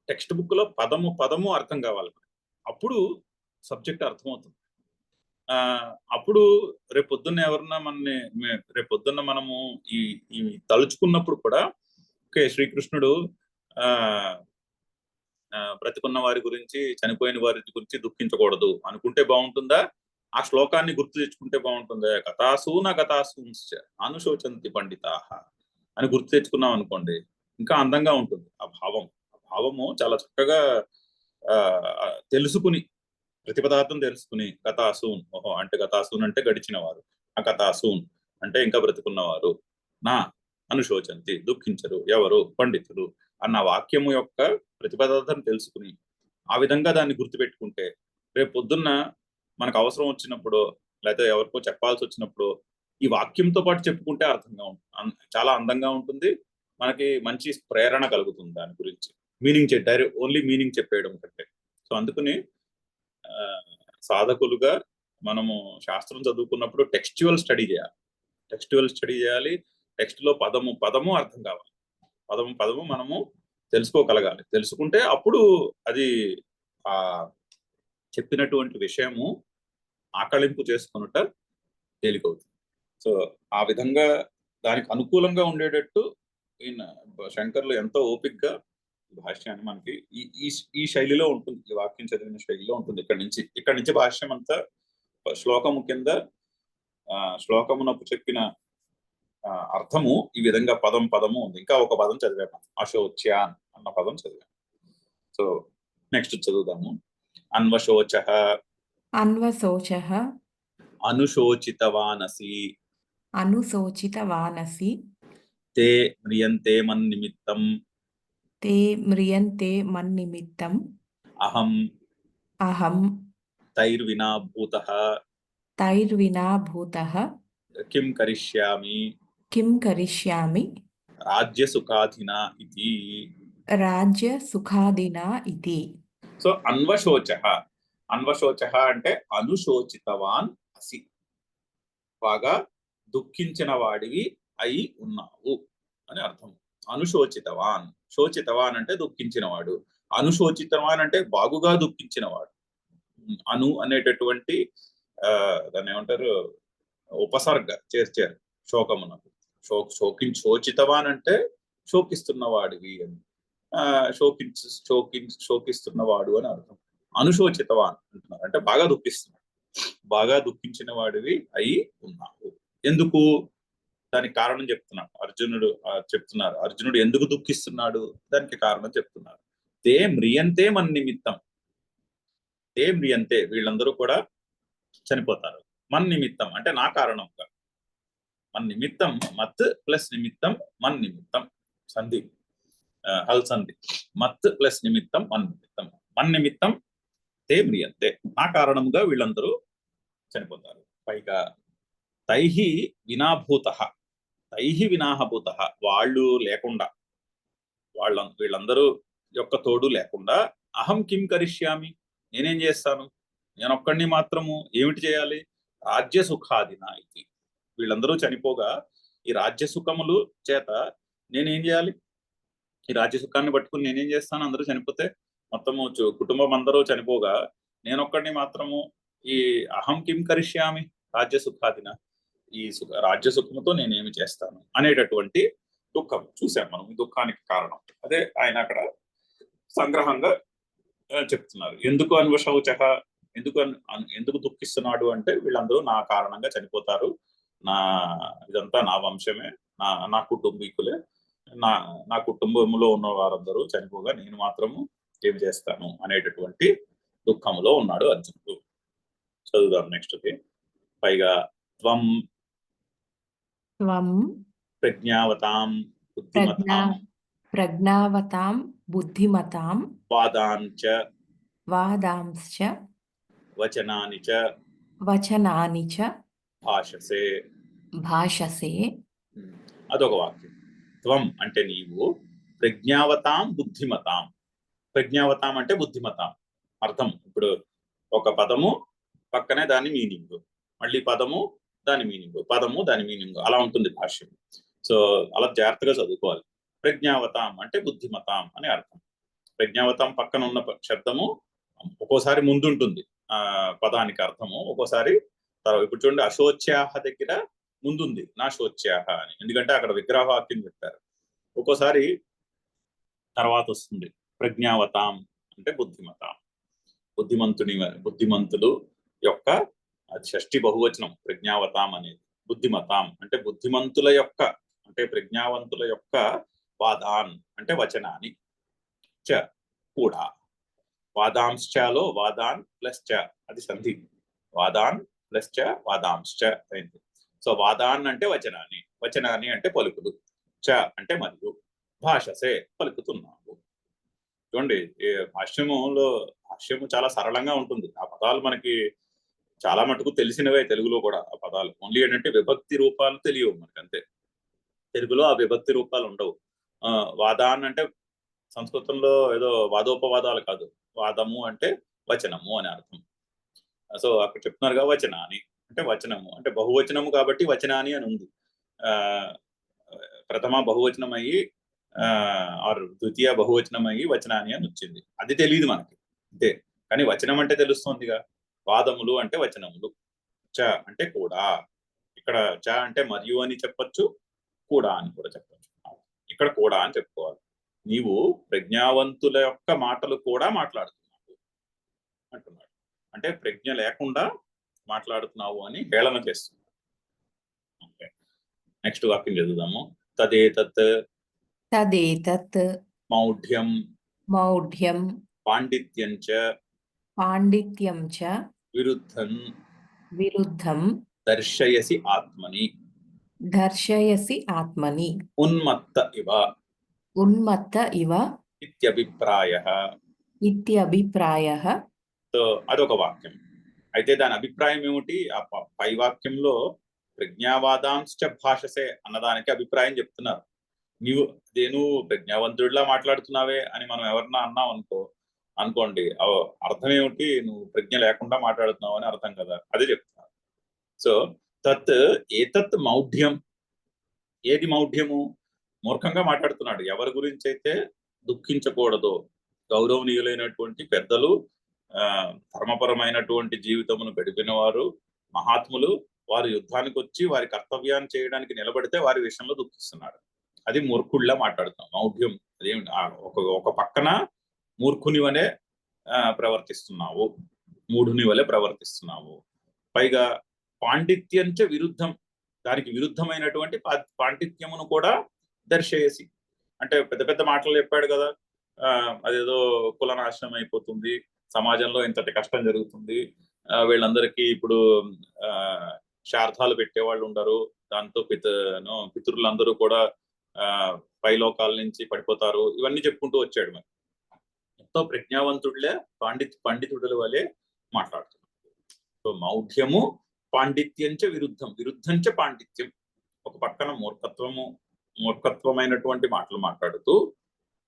టెక్స్ట్ బుక్ లో పదము పదము అర్థం కావాలి. అప్పుడు సబ్జెక్ట్ అర్థమవుతుంది. అప్పుడు రేపొద్దున్న ఎవరన్నా రేపొద్దున్న మనము ఈ ఈ తలుచుకున్నప్పుడు కూడా ఓకే, శ్రీకృష్ణుడు ఆ బ్రతికున్న వారి గురించి, చనిపోయిన వారి గురించి దుఃఖించకూడదు అనుకుంటే బాగుంటుందా? ఆ శ్లోకాన్ని గుర్తు తెచ్చుకుంటే బాగుంటుందా? గతాసూన గతాసూంశ్చ అనుశోచంతి పండితాః అని గుర్తు తెచ్చుకున్నాం అనుకోండి, ఇంకా అందంగా ఉంటుంది ఆ భావం. ఆ భావము చాలా చక్కగా తెలుసుకుని, ప్రతి పదార్థం తెలుసుకుని, గతాసూన్, ఓహో అంటే గతాసూన్ అంటే గడిచిన వారు, ఆ గతాసూన్ అంటే ఇంకా బ్రతుకున్నవారు, నా అనుశోచంతి దుఃఖించరు ఎవరు, పండితులు అన్న వాక్యము యొక్క ప్రతిపదార్థం తెలుసుకుని ఆ విధంగా దాన్ని గుర్తుపెట్టుకుంటే రేపు పొద్దున్న మనకు అవసరం వచ్చినప్పుడు లేకపోతే ఎవరికో చెప్పాల్సి వచ్చినప్పుడు ఈ వాక్యంతో పాటు చెప్పుకుంటే అర్థంగా ఉంటుంది, చాలా అందంగా ఉంటుంది. మనకి మంచి ప్రేరణ కలుగుతుంది దాని గురించి. మీనింగ్ డైరెక్ట్ ఓన్లీ మీనింగ్ చెప్పేయడం కంటే. సో అందుకని సాధకులుగా మనము శాస్త్రం చదువుకున్నప్పుడు టెక్స్చువల్ స్టడీ చేయాలి. టెక్స్చువల్ స్టడీ చేయాలి. టెక్స్ట్ లో పదము పదము అర్థం కావాలి. పదము పదము మనము తెలుసుకోగలగాలి. తెలుసుకుంటే అప్పుడు అది ఆ చెప్పినటువంటి విషయము ఆకళింపు చేసుకున్నట తేలికవుతుంది. సో ఆ విధంగా దానికి అనుకూలంగా ఉండేటట్టు ఈయన శంకర్లు ఎంతో ఓపికగా భాష్యాన్ని మనకి ఈ శైలిలో ఉంటుంది. ఈ వాక్యం చదివిన శైలిలో ఉంటుంది. ఇక్కడి నుంచి భాష్యం అంతా శ్లోకము కింద శ్లోకమునకు చెప్పిన అర్థము ఈ విధంగా పదం పదము ఉంది. ఇంకా ఒక పదం చదివాము, అశోచ్యాన్ అన్న పదం చదివాము. So next చదువుదాము. అన్వశోచః అన్వశోచః అనుశోచితవానసి అనుశోచితవానసి తే మ్రియంతే మన్నిమిత్తం తే మ్రియంతే మన్నిమిత్తం అహం అహం తైర్వినా భూతః తైర్వినా భూతః కిం కరిష్యామి కిం కరిష్యామి రాజ్యసుఖాధినా ఇతి. రాజ్యసుఖాదినా ఇతి. సో అన్వశోచః, అన్వశోచః అంటే అనుశోచితవాన్ అసి, బాగా దుఃఖించిన వాడివి అయి ఉన్నావు అని అర్థం. అనుశోచితవాన్, శోచితవాన్ అంటే దుఃఖించినవాడు, అనుశోచితవాన్ అంటే బాగుగా దుఃఖించినవాడు. అను అనేటటువంటి దాన్ని ఏమంటారు, ఉపసర్గ చేర్చారు శోకమునకు. శోచితవాన్ అంటే శోకిస్తున్నవాడివి అని, శోకిస్తున్నవాడు అని అర్థం. అనుశోచితవాన్ అంటున్నారు అంటే బాగా దుఃఖిస్తున్నాడు, బాగా దుఃఖించిన వాడివి అయి ఉన్నావు. ఎందుకు? దానికి కారణం చెప్తున్నారు. అర్జునుడు ఎందుకు దుఃఖిస్తున్నాడు దానికి కారణం చెప్తున్నారు. తే మ్రియంతే మన్నిమిత్తం, తే మ్రియంతే వీళ్ళందరూ కూడా చనిపోతారు. మన్నిమిత్తం అంటే నా కారణంగా. మన్నిమిత్తం మత్ ప్లస్ నిమిత్తం మన్నిమిత్తం, సంధి హల్ సంధి. మత్ ప్లస్ నిమిత్తం మన్నిమిత్తం, మన్నిమిత్తం తే మ్రియంతే నా కారణంగా వీళ్ళందరూ చనిపోతారు. పైగా తైహి వినాభూతః, తైహి వినాహభూతః వాళ్ళు లేకుండా, వీళ్ళందరూ యొక్క తోడు లేకుండా అహం కిం కరిష్యామి నేనేం చేస్తాను, నేనొక్కడిని మాత్రము ఏమిటి చేయాలి? రాజ్య సుఖాదిన ఇది. వీళ్ళందరూ చనిపోగా ఈ రాజ్య సుఖములు చేత నేనేం చేయాలి? ఈ రాజ్య సుఖాన్ని పట్టుకుని నేనేం చేస్తాను? అందరూ చనిపోతే, మొత్తము కుటుంబం అందరూ చనిపోగా నేనొక్కడిని మాత్రము ఈ అహం కిం కరిష్యామి రాజ్య సుఖాదిన, ఈ రాజ్య సుఖముతో నేనేమి చేస్తాను అనేటటువంటి దుఃఖం చూసాం మనం. ఈ దుఃఖానికి కారణం అదే ఆయన అక్కడ సంగ్రహంగా చెప్తున్నారు. ఎందుకు అన్వశౌచః, ఎందుకు దుఃఖిస్తున్నాడు అంటే వీళ్ళందరూ నా కారణంగా చనిపోతారు, ఇదంతా నా వంశమే, నా కుటుంబీకులే, నా కుటుంబంలో ఉన్న వారందరూ చనిపోగా నేను మాత్రము ఏమి చేస్తాను అనేటటువంటి దుఃఖములో ఉన్నాడు అర్జునుడు. చదువుదాం నెక్స్ట్. పైగా త్వం ప్రజ్ఞావతాం బుద్ధిమతాం వాదాంచ వచనాని చ భాషసే. అదొక వాక్యం. త్వం అంటే నీవు, ప్రజ్ఞావతాం బుద్ధిమతాం. ప్రజ్ఞావతాం అంటే బుద్ధిమతాం అర్థం. ఇప్పుడు ఒక పదము పక్కనే దాని మీనింగ్, మళ్ళీ పదము దాని మీనింగ్, పదము దాని మీనింగ్, అలా ఉంటుంది భాష్యం. సో అలా జాగ్రత్తగా చదువుకోవాలి. ప్రజ్ఞావతాం అంటే బుద్ధిమతాం అని అర్థం. ప్రజ్ఞావతాం పక్కన ఉన్న శబ్దము ఒక్కోసారి ముందుంటుంది పదానికి అర్థము, ఒక్కోసారి తర్వాత. ఇప్పుడు చూడండి, అశోచ్యాహ దగ్గర ముందుంది నా శోచ్యాహ అని, ఎందుకంటే అక్కడ విగ్రహవాక్యం చెప్పారు. ఒక్కోసారి తర్వాత వస్తుంది. ప్రజ్ఞావతాం అంటే బుద్ధిమతాం, బుద్ధిమంతులు యొక్క, అది షష్ఠి బహువచనం ప్రజ్ఞావతాం అనేది. బుద్ధిమతాం అంటే బుద్ధిమంతుల యొక్క, అంటే ప్రజ్ఞావంతుల యొక్క వాదాన్ అంటే వచనాన్ని, చ కూడా. వాదాంశ్చలో వాదాన్ ప్లస్ చ, అది సంధి. వాదాన్ ప్లస్ చ వాదాంశ్చ అయింది. సో వాదాన్ అంటే వచనాన్ని, వచనాన్ని అంటే పలుకులు, చ అంటే మరియు, భాషసే పలుకుతున్నావు. చూడండి, భాష్యము చాలా సరళంగా ఉంటుంది. ఆ పదాలు మనకి చాలా మటుకు తెలిసినవే, తెలుగులో కూడా ఆ పదాలు. ఓన్లీ ఏంటంటే విభక్తి రూపాలు తెలియవు మనకి, అంతే. తెలుగులో ఆ విభక్తి రూపాలు ఉండవు. వాదాన్ అంటే సంస్కృతంలో ఏదో వాదోపవాదాలు కాదు, వాదము అంటే వచనము అని అర్థం. సో అక్కడ చెప్తున్నారుగా వచనాని అంటే వచనము, అంటే బహువచనము కాబట్టి వచనాని అని ఉంది. ప్రథమ బహువచనం అయ్యి ఆరు ద్వితీయ బహువచనం అయ్యి వచనాని అని వచ్చింది. అది తెలియదు మనకి, అంతే. కానీ వచనం అంటే తెలుస్తుందిగా. వాదములు అంటే వచనములు, చ అంటే కూడా. ఇక్కడ చ అంటే మరియు అని చెప్పొచ్చు, కూడా అని కూడా చెప్పొచ్చు. ఇక్కడ కూడా అని చెప్పుకోవాలి. నీవు ప్రజ్ఞావంతుల యొక్క మాటలు కూడా మాట్లాడుతున్నావు అంటున్నాడు. అంటే ప్రజ్ఞ లేకుండా మాట్లాడుతున్నావు అని హేళన చేస్తున్నాడు. ఓకే, నెక్స్ట్ వాక్యం చదువుదాము. తదేతత్ తదేతత్ మౌఢ్యం మౌఢ్యం పాండిత్యం చ పాండిత్యం చ విరుద్ధం దర్శయసి ఆత్మని దర్శయసి ఆత్మని ఉన్మత్త ఇవ ఇత్యభిప్రాయః. సో అదొక వాక్యం. అయితే దాని అభిప్రాయం ఏమిటి? ఆ పై వాక్యంలో ప్రజ్ఞావాదాంశ్చ భాషసే అన్నదానికి అభిప్రాయం చెప్తున్నారు. నువ్వు ప్రజ్ఞావంతుడిలా మాట్లాడుతున్నావే అని మనం ఎవరన్నా అన్నాం అనుకోండి, అర్థం ఏమిటి? నువ్వు ప్రజ్ఞ లేకుండా మాట్లాడుతున్నావు అని అర్థం కదా, అదే చెప్తున్నారు. సో ఏతత్ మౌఢ్యం. ఏది మౌఢ్యము? మూర్ఖంగా మాట్లాడుతున్నాడు. ఎవరి గురించి అయితే దుఃఖించకూడదో, గౌరవనీయులైనటువంటి పెద్దలు, ధర్మపరమైనటువంటి జీవితమును గడిపిన వారు, మహాత్ములు, వారు యుద్ధానికి వచ్చి వారి కర్తవ్యాన్ని చేయడానికి నిలబడితే వారి విషయంలో దుఃఖిస్తున్నాడు. అది మూర్ఖుడిలా మాట్లాడుతున్నాం. మౌఢ్యం అదేమిటి? ఒక పక్కన మూర్ఖుని వలె ప్రవర్తిస్తున్నావు, మూఢుని వలె ప్రవర్తిస్తున్నావు. పైగా పాండిత్యంచ విరుద్ధం, దానికి విరుద్ధమైనటువంటి పాండిత్యమును కూడా దర్శయసి. అంటే పెద్ద పెద్ద మాటలు చెప్పాడు కదా, అదేదో కులనాశనం అయిపోతుంది, సమాజంలో ఇంతటి కష్టం జరుగుతుంది, వీళ్ళందరికీ ఇప్పుడు శార్థాలు పెట్టేవాళ్ళు ఉండరు, దాంతో పితరులందరూ కూడా పైలోకాల నుంచి పడిపోతారు, ఇవన్నీ చెప్పుకుంటూ వచ్చాడు. మరి ఎంతో ప్రజ్ఞావంతుడిలే పండితుడుల వలె మాట్లాడుతున్నాడు. సో మౌఢ్యము పాండిత్యంచ విరుద్ధంచ పాండిత్యం. ఒక పక్కన మూర్ఖత్వమైనటువంటి మాటలు మాట్లాడుతూ,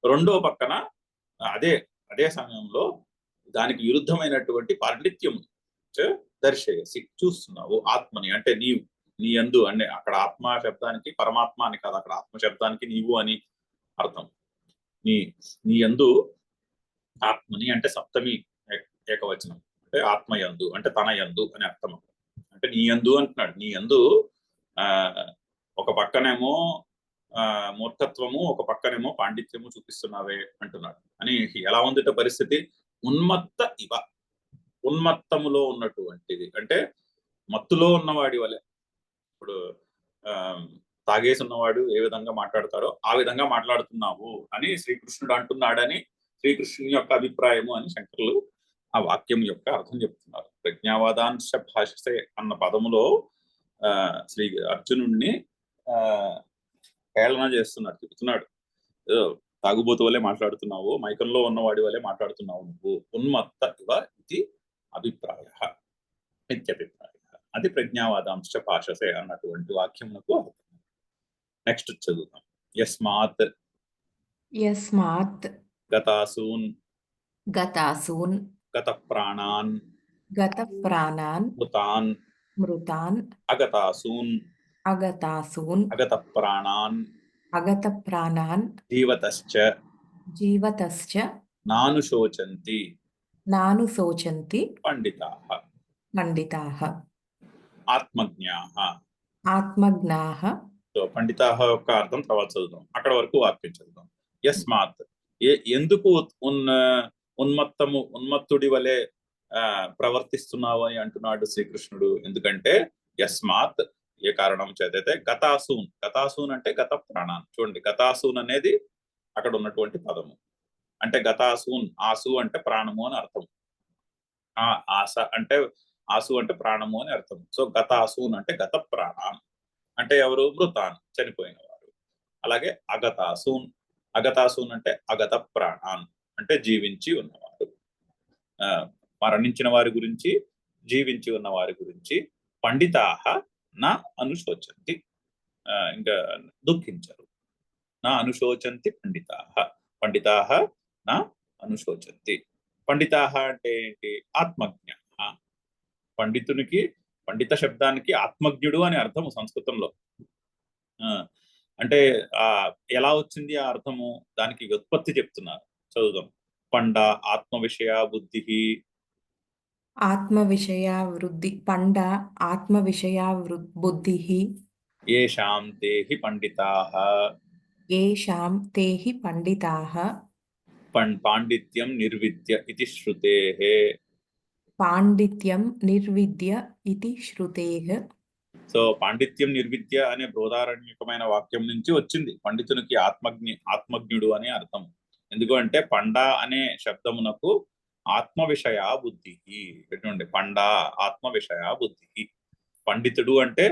రెండో పక్కన అదే సమయంలో దానికి విరుద్ధమైనటువంటి పాండిత్యము దర్శయసి చూస్తున్నావు ఆత్మని. అంటే నీ యందు అంటే అక్కడ ఆత్మ శబ్దానికి పరమాత్మ అని కాదు, అక్కడ ఆత్మ శబ్దానికి నీవు అని అర్థం. నీ యందు ఆత్మని అంటే సప్తమి ఏకవచనం, అంటే ఆత్మ యందు అంటే తన యందు అని అర్థం. అంటే నీ యందు అంటున్నాడు. నీ యందు ఒక పక్కనేమో మూర్ఖత్వము, ఒక పక్కనేమో పాండిత్యము చూపిస్తున్నావే అంటున్నాడు. అని ఎలా ఉందిట పరిస్థితి? ఉన్మత్తములో ఉన్నటువంటిది, అంటే మత్తులో ఉన్నవాడి వలె. ఇప్పుడు తాగేసి ఉన్నవాడు ఏ విధంగా మాట్లాడతారో ఆ విధంగా మాట్లాడుతున్నావు అని శ్రీకృష్ణుడు అంటున్నాడని శ్రీకృష్ణుని యొక్క అభిప్రాయము అని శంకరులు ఆ వాక్యం యొక్క అర్థం చెప్తున్నారు. ప్రజ్ఞావాదాంశ భాషసే అన్న పదములో శ్రీ అర్జునుడిని హేళన చేస్తున్నాడు, చెప్తున్నాడు. తాగుబోతు వల్లే మాట్లాడుతున్నావు, మైకంలో ఉన్నవాడి వల్లే మాట్లాడుతున్నావు నువ్వు, ఉన్మత్త ఇవ ఇది అభిప్రాయ ఇత్యభిప్రాయ. అది ప్రజ్ఞావాదాంశ భాషసే అన్నటువంటి వాక్యమునకు అర్థం. నెక్స్ట్ చదువుతాం. యస్మాత్ యస్మాత్ గతాసూన్ గతాసూన్ గత ప్రాణాన్ గతప్రాణాన్ మృతాన్ మృతాన్ అగతాసూన్ అగతాసూన్ అగత ప్రాణాన్ అగతప్రాణాన్ జీవతశ్చ జీవతశ్చ నానుశోచంతి నానుశోచంతి పండితాః పండితాః ఆత్మజ్ఞాః. ఆత్మజ్ఞాః. సో పండితాః యొక్క అర్థం తర్వాత చదువుదాం, అక్కడ వరకు వాక్యం చదువుదాం. యస్మాత్ ఎందుకు ఉన్మత్తుడి వలె ప్రవర్తిస్తున్నావు అని అంటున్నాడు శ్రీకృష్ణుడు. ఎందుకంటే యస్మాత్ ఏ కారణం చేతైతే గతాసూన్ అంటే గత ప్రాణాన్. చూడండి, గతాసూన్ అనేది అక్కడ ఉన్నటువంటి పదము. అంటే గతాసూన్, ఆసు అంటే ప్రాణము అని అర్థం. ఆసు అంటే ప్రాణము అని అర్థం. సో గతాసూన్ అంటే గత ప్రాణాన్ అంటే ఎవరు? మృతాన్, చనిపోయిన వారు. అలాగే అగతాసూన్ అంటే అగత ప్రాణాన్ అంటే జీవించి ఉన్నవారు. మరణించిన వారి గురించి, జీవించి ఉన్న వారి గురించి పండితాః నా అనుశోచంతి, ఇంకా దుఃఖించరు. నా అనుశోచంతి పండితాః నా అనుశోచంతి. పండితాః అంటే ఏంటి? ఆత్మజ్ఞాః. పండితునికి, పండిత శబ్దానికి ఆత్మజ్ఞుడు అని అర్థము సంస్కృతంలో. అంటే ఎలా వచ్చింది ఆ అర్థము? దానికి వ్యుత్పత్తి చెప్తున్నారు, చదువుదాం. పండ ఆత్మ విషయ బుద్ధి, ఆత్మ విషయ వృద్ధి. పండ ఆత్మ విషయ బుద్ధి. ఏషాం తే హి పండితాః ఏషాం తే హి పండితాః పాండిత్యం నిర్విద్య ఇతి శ్రుతేః. పాండిత్యం నిర్విద్య ఇతి శ్రుతేః. సో పాండిత్యం నిర్విద్య అనే బృహదారణ్యకమైన వాక్యం నుంచి వచ్చింది పండితునికి ఆత్మజ్ఞుడు అనే అర్థం. ఎందుకు అంటే పండ అనే శబ్దమునకు ఆత్మ విషయ బుద్ధి. ఎటువంటి పండ? ఆత్మ విషయ బుద్ధి. పండితుడు అంటే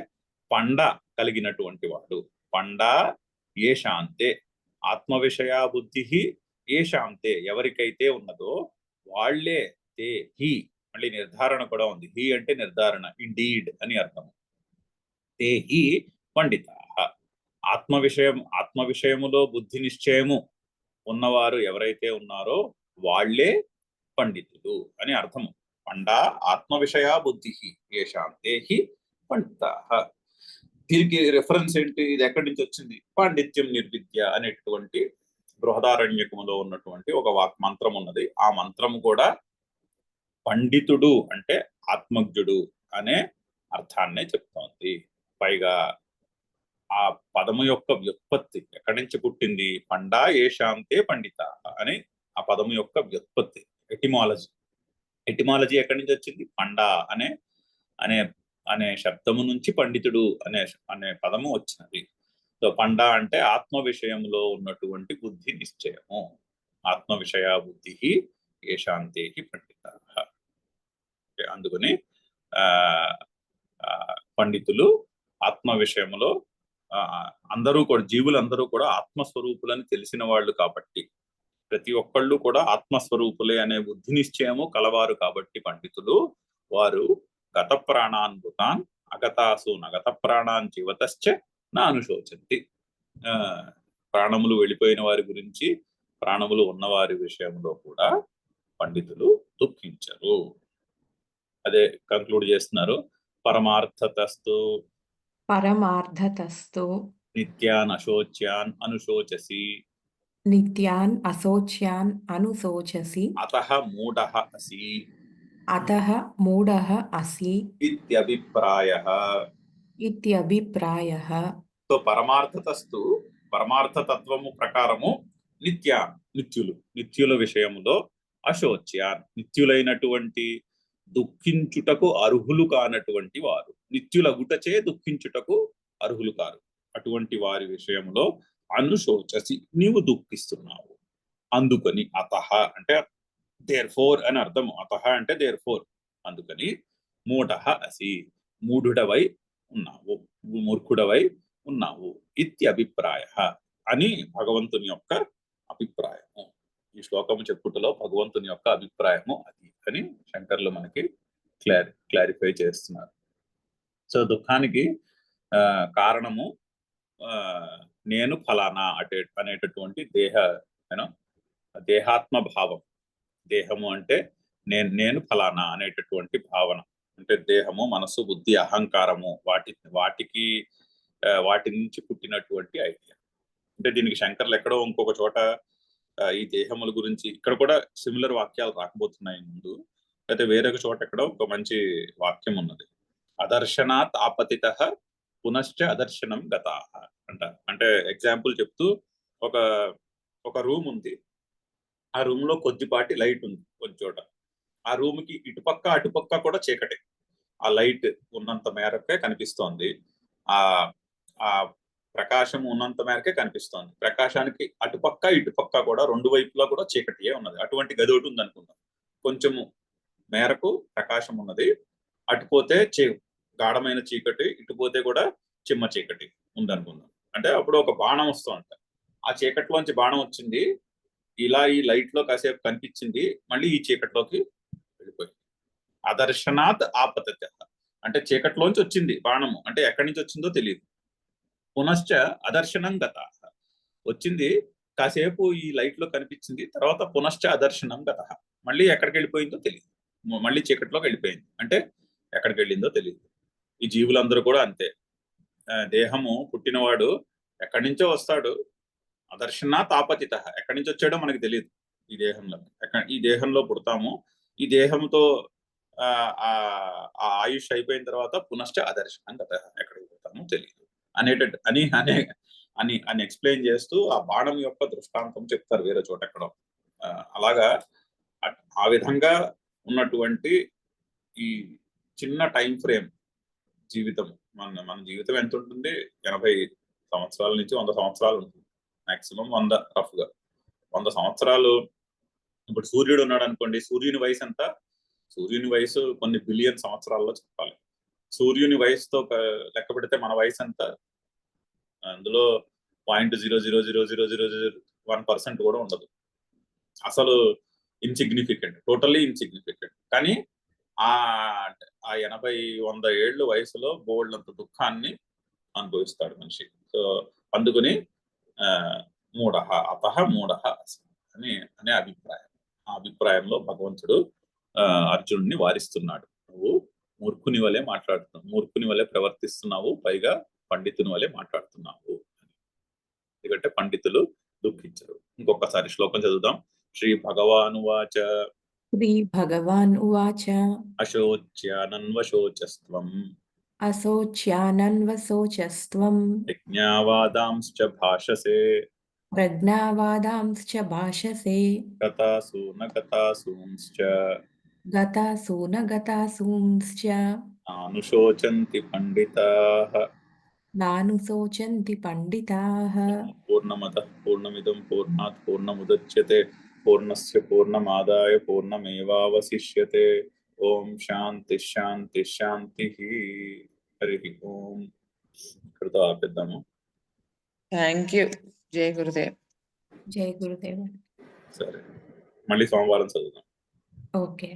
పండ కలిగినటువంటి వాడు. పండ ఏ శాంతే, ఆత్మ విషయ బుద్ధి ఏ శాంతే, ఎవరికైతే ఉన్నదో వాళ్లే. తే హి, మళ్ళీ నిర్ధారణ కూడా ఉంది. హి అంటే నిర్ధారణ, ఇండీడ్ అని అర్థం. తే హి పండితాః. ఆత్మ విషయములో బుద్ధి నిశ్చయము ఉన్నవారు ఎవరైతే ఉన్నారో వాళ్లే పండితులు అని అర్థము. పండ ఆత్మ విషయ బుద్ధి ఏషాం తే హి పండితాః. దీనికి రెఫరెన్స్ ఏంటి? ఇది ఎక్కడి నుంచి వచ్చింది? పాండిత్యం నిర్విద్య అనేటువంటి బృహదారణ్యకములో ఉన్నటువంటి ఒక మంత్రం ఉన్నది. ఆ మంత్రము కూడా పండితుడు అంటే ఆత్మజ్ఞుడు అనే అర్థాన్నే చెప్తోంది. పైగా ఆ పదము యొక్క వ్యుత్పత్తి ఎక్కడి నుంచి పుట్టింది? పండా ఏషాంతే పండిత అని ఆ పదము యొక్క వ్యుత్పత్తి, ఎటిమాలజీ ఎక్కడి నుంచి వచ్చింది? పండా అనే అనే అనే శబ్దము నుంచి పండితుడు అనే పదము వచ్చినది. సో పండా అంటే ఆత్మ విషయంలో ఉన్నటువంటి బుద్ధి నిశ్చయము. ఆత్మ విషయ బుద్ధి ఏషాంతే పండిత. అందుకని పండితులు ఆత్మ విషయంలో అందరూ కూడా, జీవులందరూ కూడా ఆత్మస్వరూపులని తెలిసిన వాళ్ళు కాబట్టి, ప్రతి ఒక్కళ్ళు కూడా ఆత్మస్వరూపులే అనే బుద్ధి నిశ్చయము కలవారు కాబట్టి పండితులు వారు గత ప్రాణాన్ మృతాన్ అగతాసూన్ అగత ప్రాణాన్ జీవతశ్చ నా అనుశోచంతి. ప్రాణములు వెళ్ళిపోయిన వారి గురించి, ప్రాణములు ఉన్నవారి విషయంలో కూడా పండితులు దుఃఖించరు. అదే కంక్లూడ్ చేస్తున్నారు. పరమార్థతస్తు నిత్యాన్ అశోచ్యాన్ అనుశోచసి అతః మూఢః అసి ఇత్యభిప్రాయః. సో పరమార్థతస్తు, పరమార్థతత్వము ప్రకారము నిత్యుల విషయములో అశోచ్యాన్, నిత్యులైనటువంటి దుఃఖించుటకు అర్హులు కానటువంటి వారు, నిత్యులగుటచే దుఃఖించుటకు అర్హులు కారు అటువంటి వారి విషయంలో అనుశోచసి, నీవు దుఃఖిస్తున్నావు. అందుకని అతః అంటే దేర్ ఫోర్ అని అర్థము. అతః అంటే దేర్ ఫోర్, అందుకని మూఢః అసి, మూఢుడవై ఉన్నావు, మూర్ఖుడవై ఉన్నావు. ఇత్యభిప్రాయః అని భగవంతుని యొక్క అభిప్రాయము. ఈ శ్లోకము చెప్పుటలో భగవంతుని యొక్క అభిప్రాయము అది అని శంకర్లు మనకి క్లారిఫై చేస్తున్నారు. సో దుఃఖానికి కారణము నేను ఫలానా అనేటటువంటి యూనో దేహాత్మ భావం. దేహము అంటే నేను ఫలానా అనేటటువంటి భావన. అంటే దేహము, మనసు, బుద్ధి, అహంకారము వాటికి వాటి నుంచి పుట్టినటువంటి ఐడియా. అంటే దీనికి శంకర్లు ఎక్కడో ఇంకొక చోట ఈ దేహముల గురించి ఇక్కడ కూడా సిమిలర్ వాక్యాలు రాకపోతున్నాయి ముందు. అయితే వేరొక చోట ఎక్కడో ఒక మంచి వాక్యం ఉన్నది. అదర్శనాత్ ఆపతిత పునశ్చ అదర్శనం గతాః అంటారు. అంటే ఎగ్జాంపుల్ చెప్తూ ఒక ఒక రూమ్ ఉంది. ఆ రూమ్ లో కొద్దిపాటి లైట్ ఉంది కొంచెం చోట. ఆ రూమ్ కి ఇటుపక్క అటుపక్క కూడా చీకటి. ఆ లైట్ ఉన్నంత మేరకే కనిపిస్తోంది. ఆ ఆ ప్రకాశం ఉన్నంత మేరకే కనిపిస్తోంది. ప్రకాశానికి అటుపక్క ఇటుపక్క కూడా రెండు వైపులా కూడా చీకటియే ఉన్నది. అటువంటి గది ఒకటి ఉంది అనుకుందాం. కొంచెము మేరకు ప్రకాశం ఉన్నది, అటుపోతే గాఢమైన చీకటి, ఇటుపోతే కూడా చిమ్మ చీకటి ఉందనుకుందాం. అంటే అప్పుడు ఒక బాణం వస్తుంది. ఆ చీకటిలోంచి బాణం వచ్చింది, ఇలా ఈ లైట్ లో కాసేపు కనిపించింది, మళ్ళీ ఈ చీకటిలోకి వెళ్ళిపోయింది. అదర్శనాత్ ఆపతత్య అంటే చీకటిలోంచి వచ్చింది బాణము, అంటే ఎక్కడి నుంచి వచ్చిందో తెలియదు. పునశ్చ అదర్శనం గత వచ్చింది, కాసేపు ఈ లైట్ లో కనిపించింది, తర్వాత పునశ్చ అదర్శనం గత మళ్ళీ ఎక్కడికి వెళ్ళిపోయిందో తెలియదు. మళ్ళీ చీకటిలోకి వెళ్ళిపోయింది, అంటే ఎక్కడికి వెళ్ళిందో తెలియదు. ఈ జీవులందరూ కూడా అంతే. దేహము పుట్టినవాడు ఎక్కడి నుంచో వస్తాడు, అదర్శనాత్ ఆపతిత ఎక్కడి నుంచి వచ్చాడో మనకి తెలియదు. ఈ దేహంలో పుడతాము, ఈ దేహంతో ఆ ఆయుష్ అయిపోయిన తర్వాత పునశ్చ అదర్శనం గత ఎక్కడికి పోతామో తెలియదు అని ఎక్స్ప్లెయిన్ చేస్తూ ఆ బాణం యొక్క దృష్టాంతం చెప్తారు వేరే చోట ఎక్కడో. అలాగా ఆ విధంగా ఉన్నటువంటి ఈ చిన్న టైం ఫ్రేమ్ జీవితం. మన జీవితం ఎంత ఉంటుంది? 80 సంవత్సరాల నుంచి 100 సంవత్సరాలు ఉంటుంది. మాక్సిమం 100, రఫ్ గా 100 సంవత్సరాలు. ఇప్పుడు సూర్యుడు ఉన్నాడు అనుకోండి, సూర్యుని వయసు ఎంత? సూర్యుని వయసు కొన్ని బిలియన్ సంవత్సరాల్లో చెప్పాలి. సూర్యుని వయసుతో లెక్క పెడితే మన వయసు ఎంత? అందులో 0.0000001% కూడా ఉండదు. అసలు ఇన్సిగ్నిఫికెంట్, టోటల్లీ ఇన్సిగ్నిఫికెంట్. కానీ ఆ 80-100 ఏళ్ళు వయసులో బోల్డంత దుఃఖాన్ని అనుభవిస్తాడు మనిషి. సో అందుకని మూఢః అతః మూఢః అనే అభిప్రాయం. ఆ అభిప్రాయంలో భగవంతుడు అర్జునుడిని వారిస్తున్నాడు. నువ్వు మూర్ఖుని వలె మాట్లాడుతున్నావు, మూర్ఖుని వలె ప్రవర్తిస్తున్నావు, పైగా పండితుని వలె మాట్లాడుతున్నావు. ఎందుకంటే పండితులు దుఃఖించరు. ఇంకొకసారి శ్లోకం చదువుదాం. శ్రీ భగవానువాచ శ్రీ భగవాన్ ఉవాచ అశోచ్యానన్వశోచస్త్వం అశోచ్యానన్వశోచస్త్వం యజ్ఞావాదాంశ్చ భాషసే ప్రజ్ఞావాదాంశ్చ భాషసే గతాసూ న గతాసూంశ్చ గతాసూ న గతాసూంశ్చ నానుశోచంతి పండితాః నానుశోచంతి పండితాః. పూర్ణమదః పూర్ణమిదం పూర్ణాత్ పూర్ణముదచ్యతే పూర్ణస్య పూర్ణమాదాయ పూర్ణమేవావశిష్యతే. ఓం శాంతి శాంతి శాంతి. హరి ఓం. ఇక్కడితో ఆపేద్దాము. Thank you. జై గురుదేవ్. జై గురుదేవ్. సరే, మళ్ళీ సోమవారం చదువుదాం. ఓకే.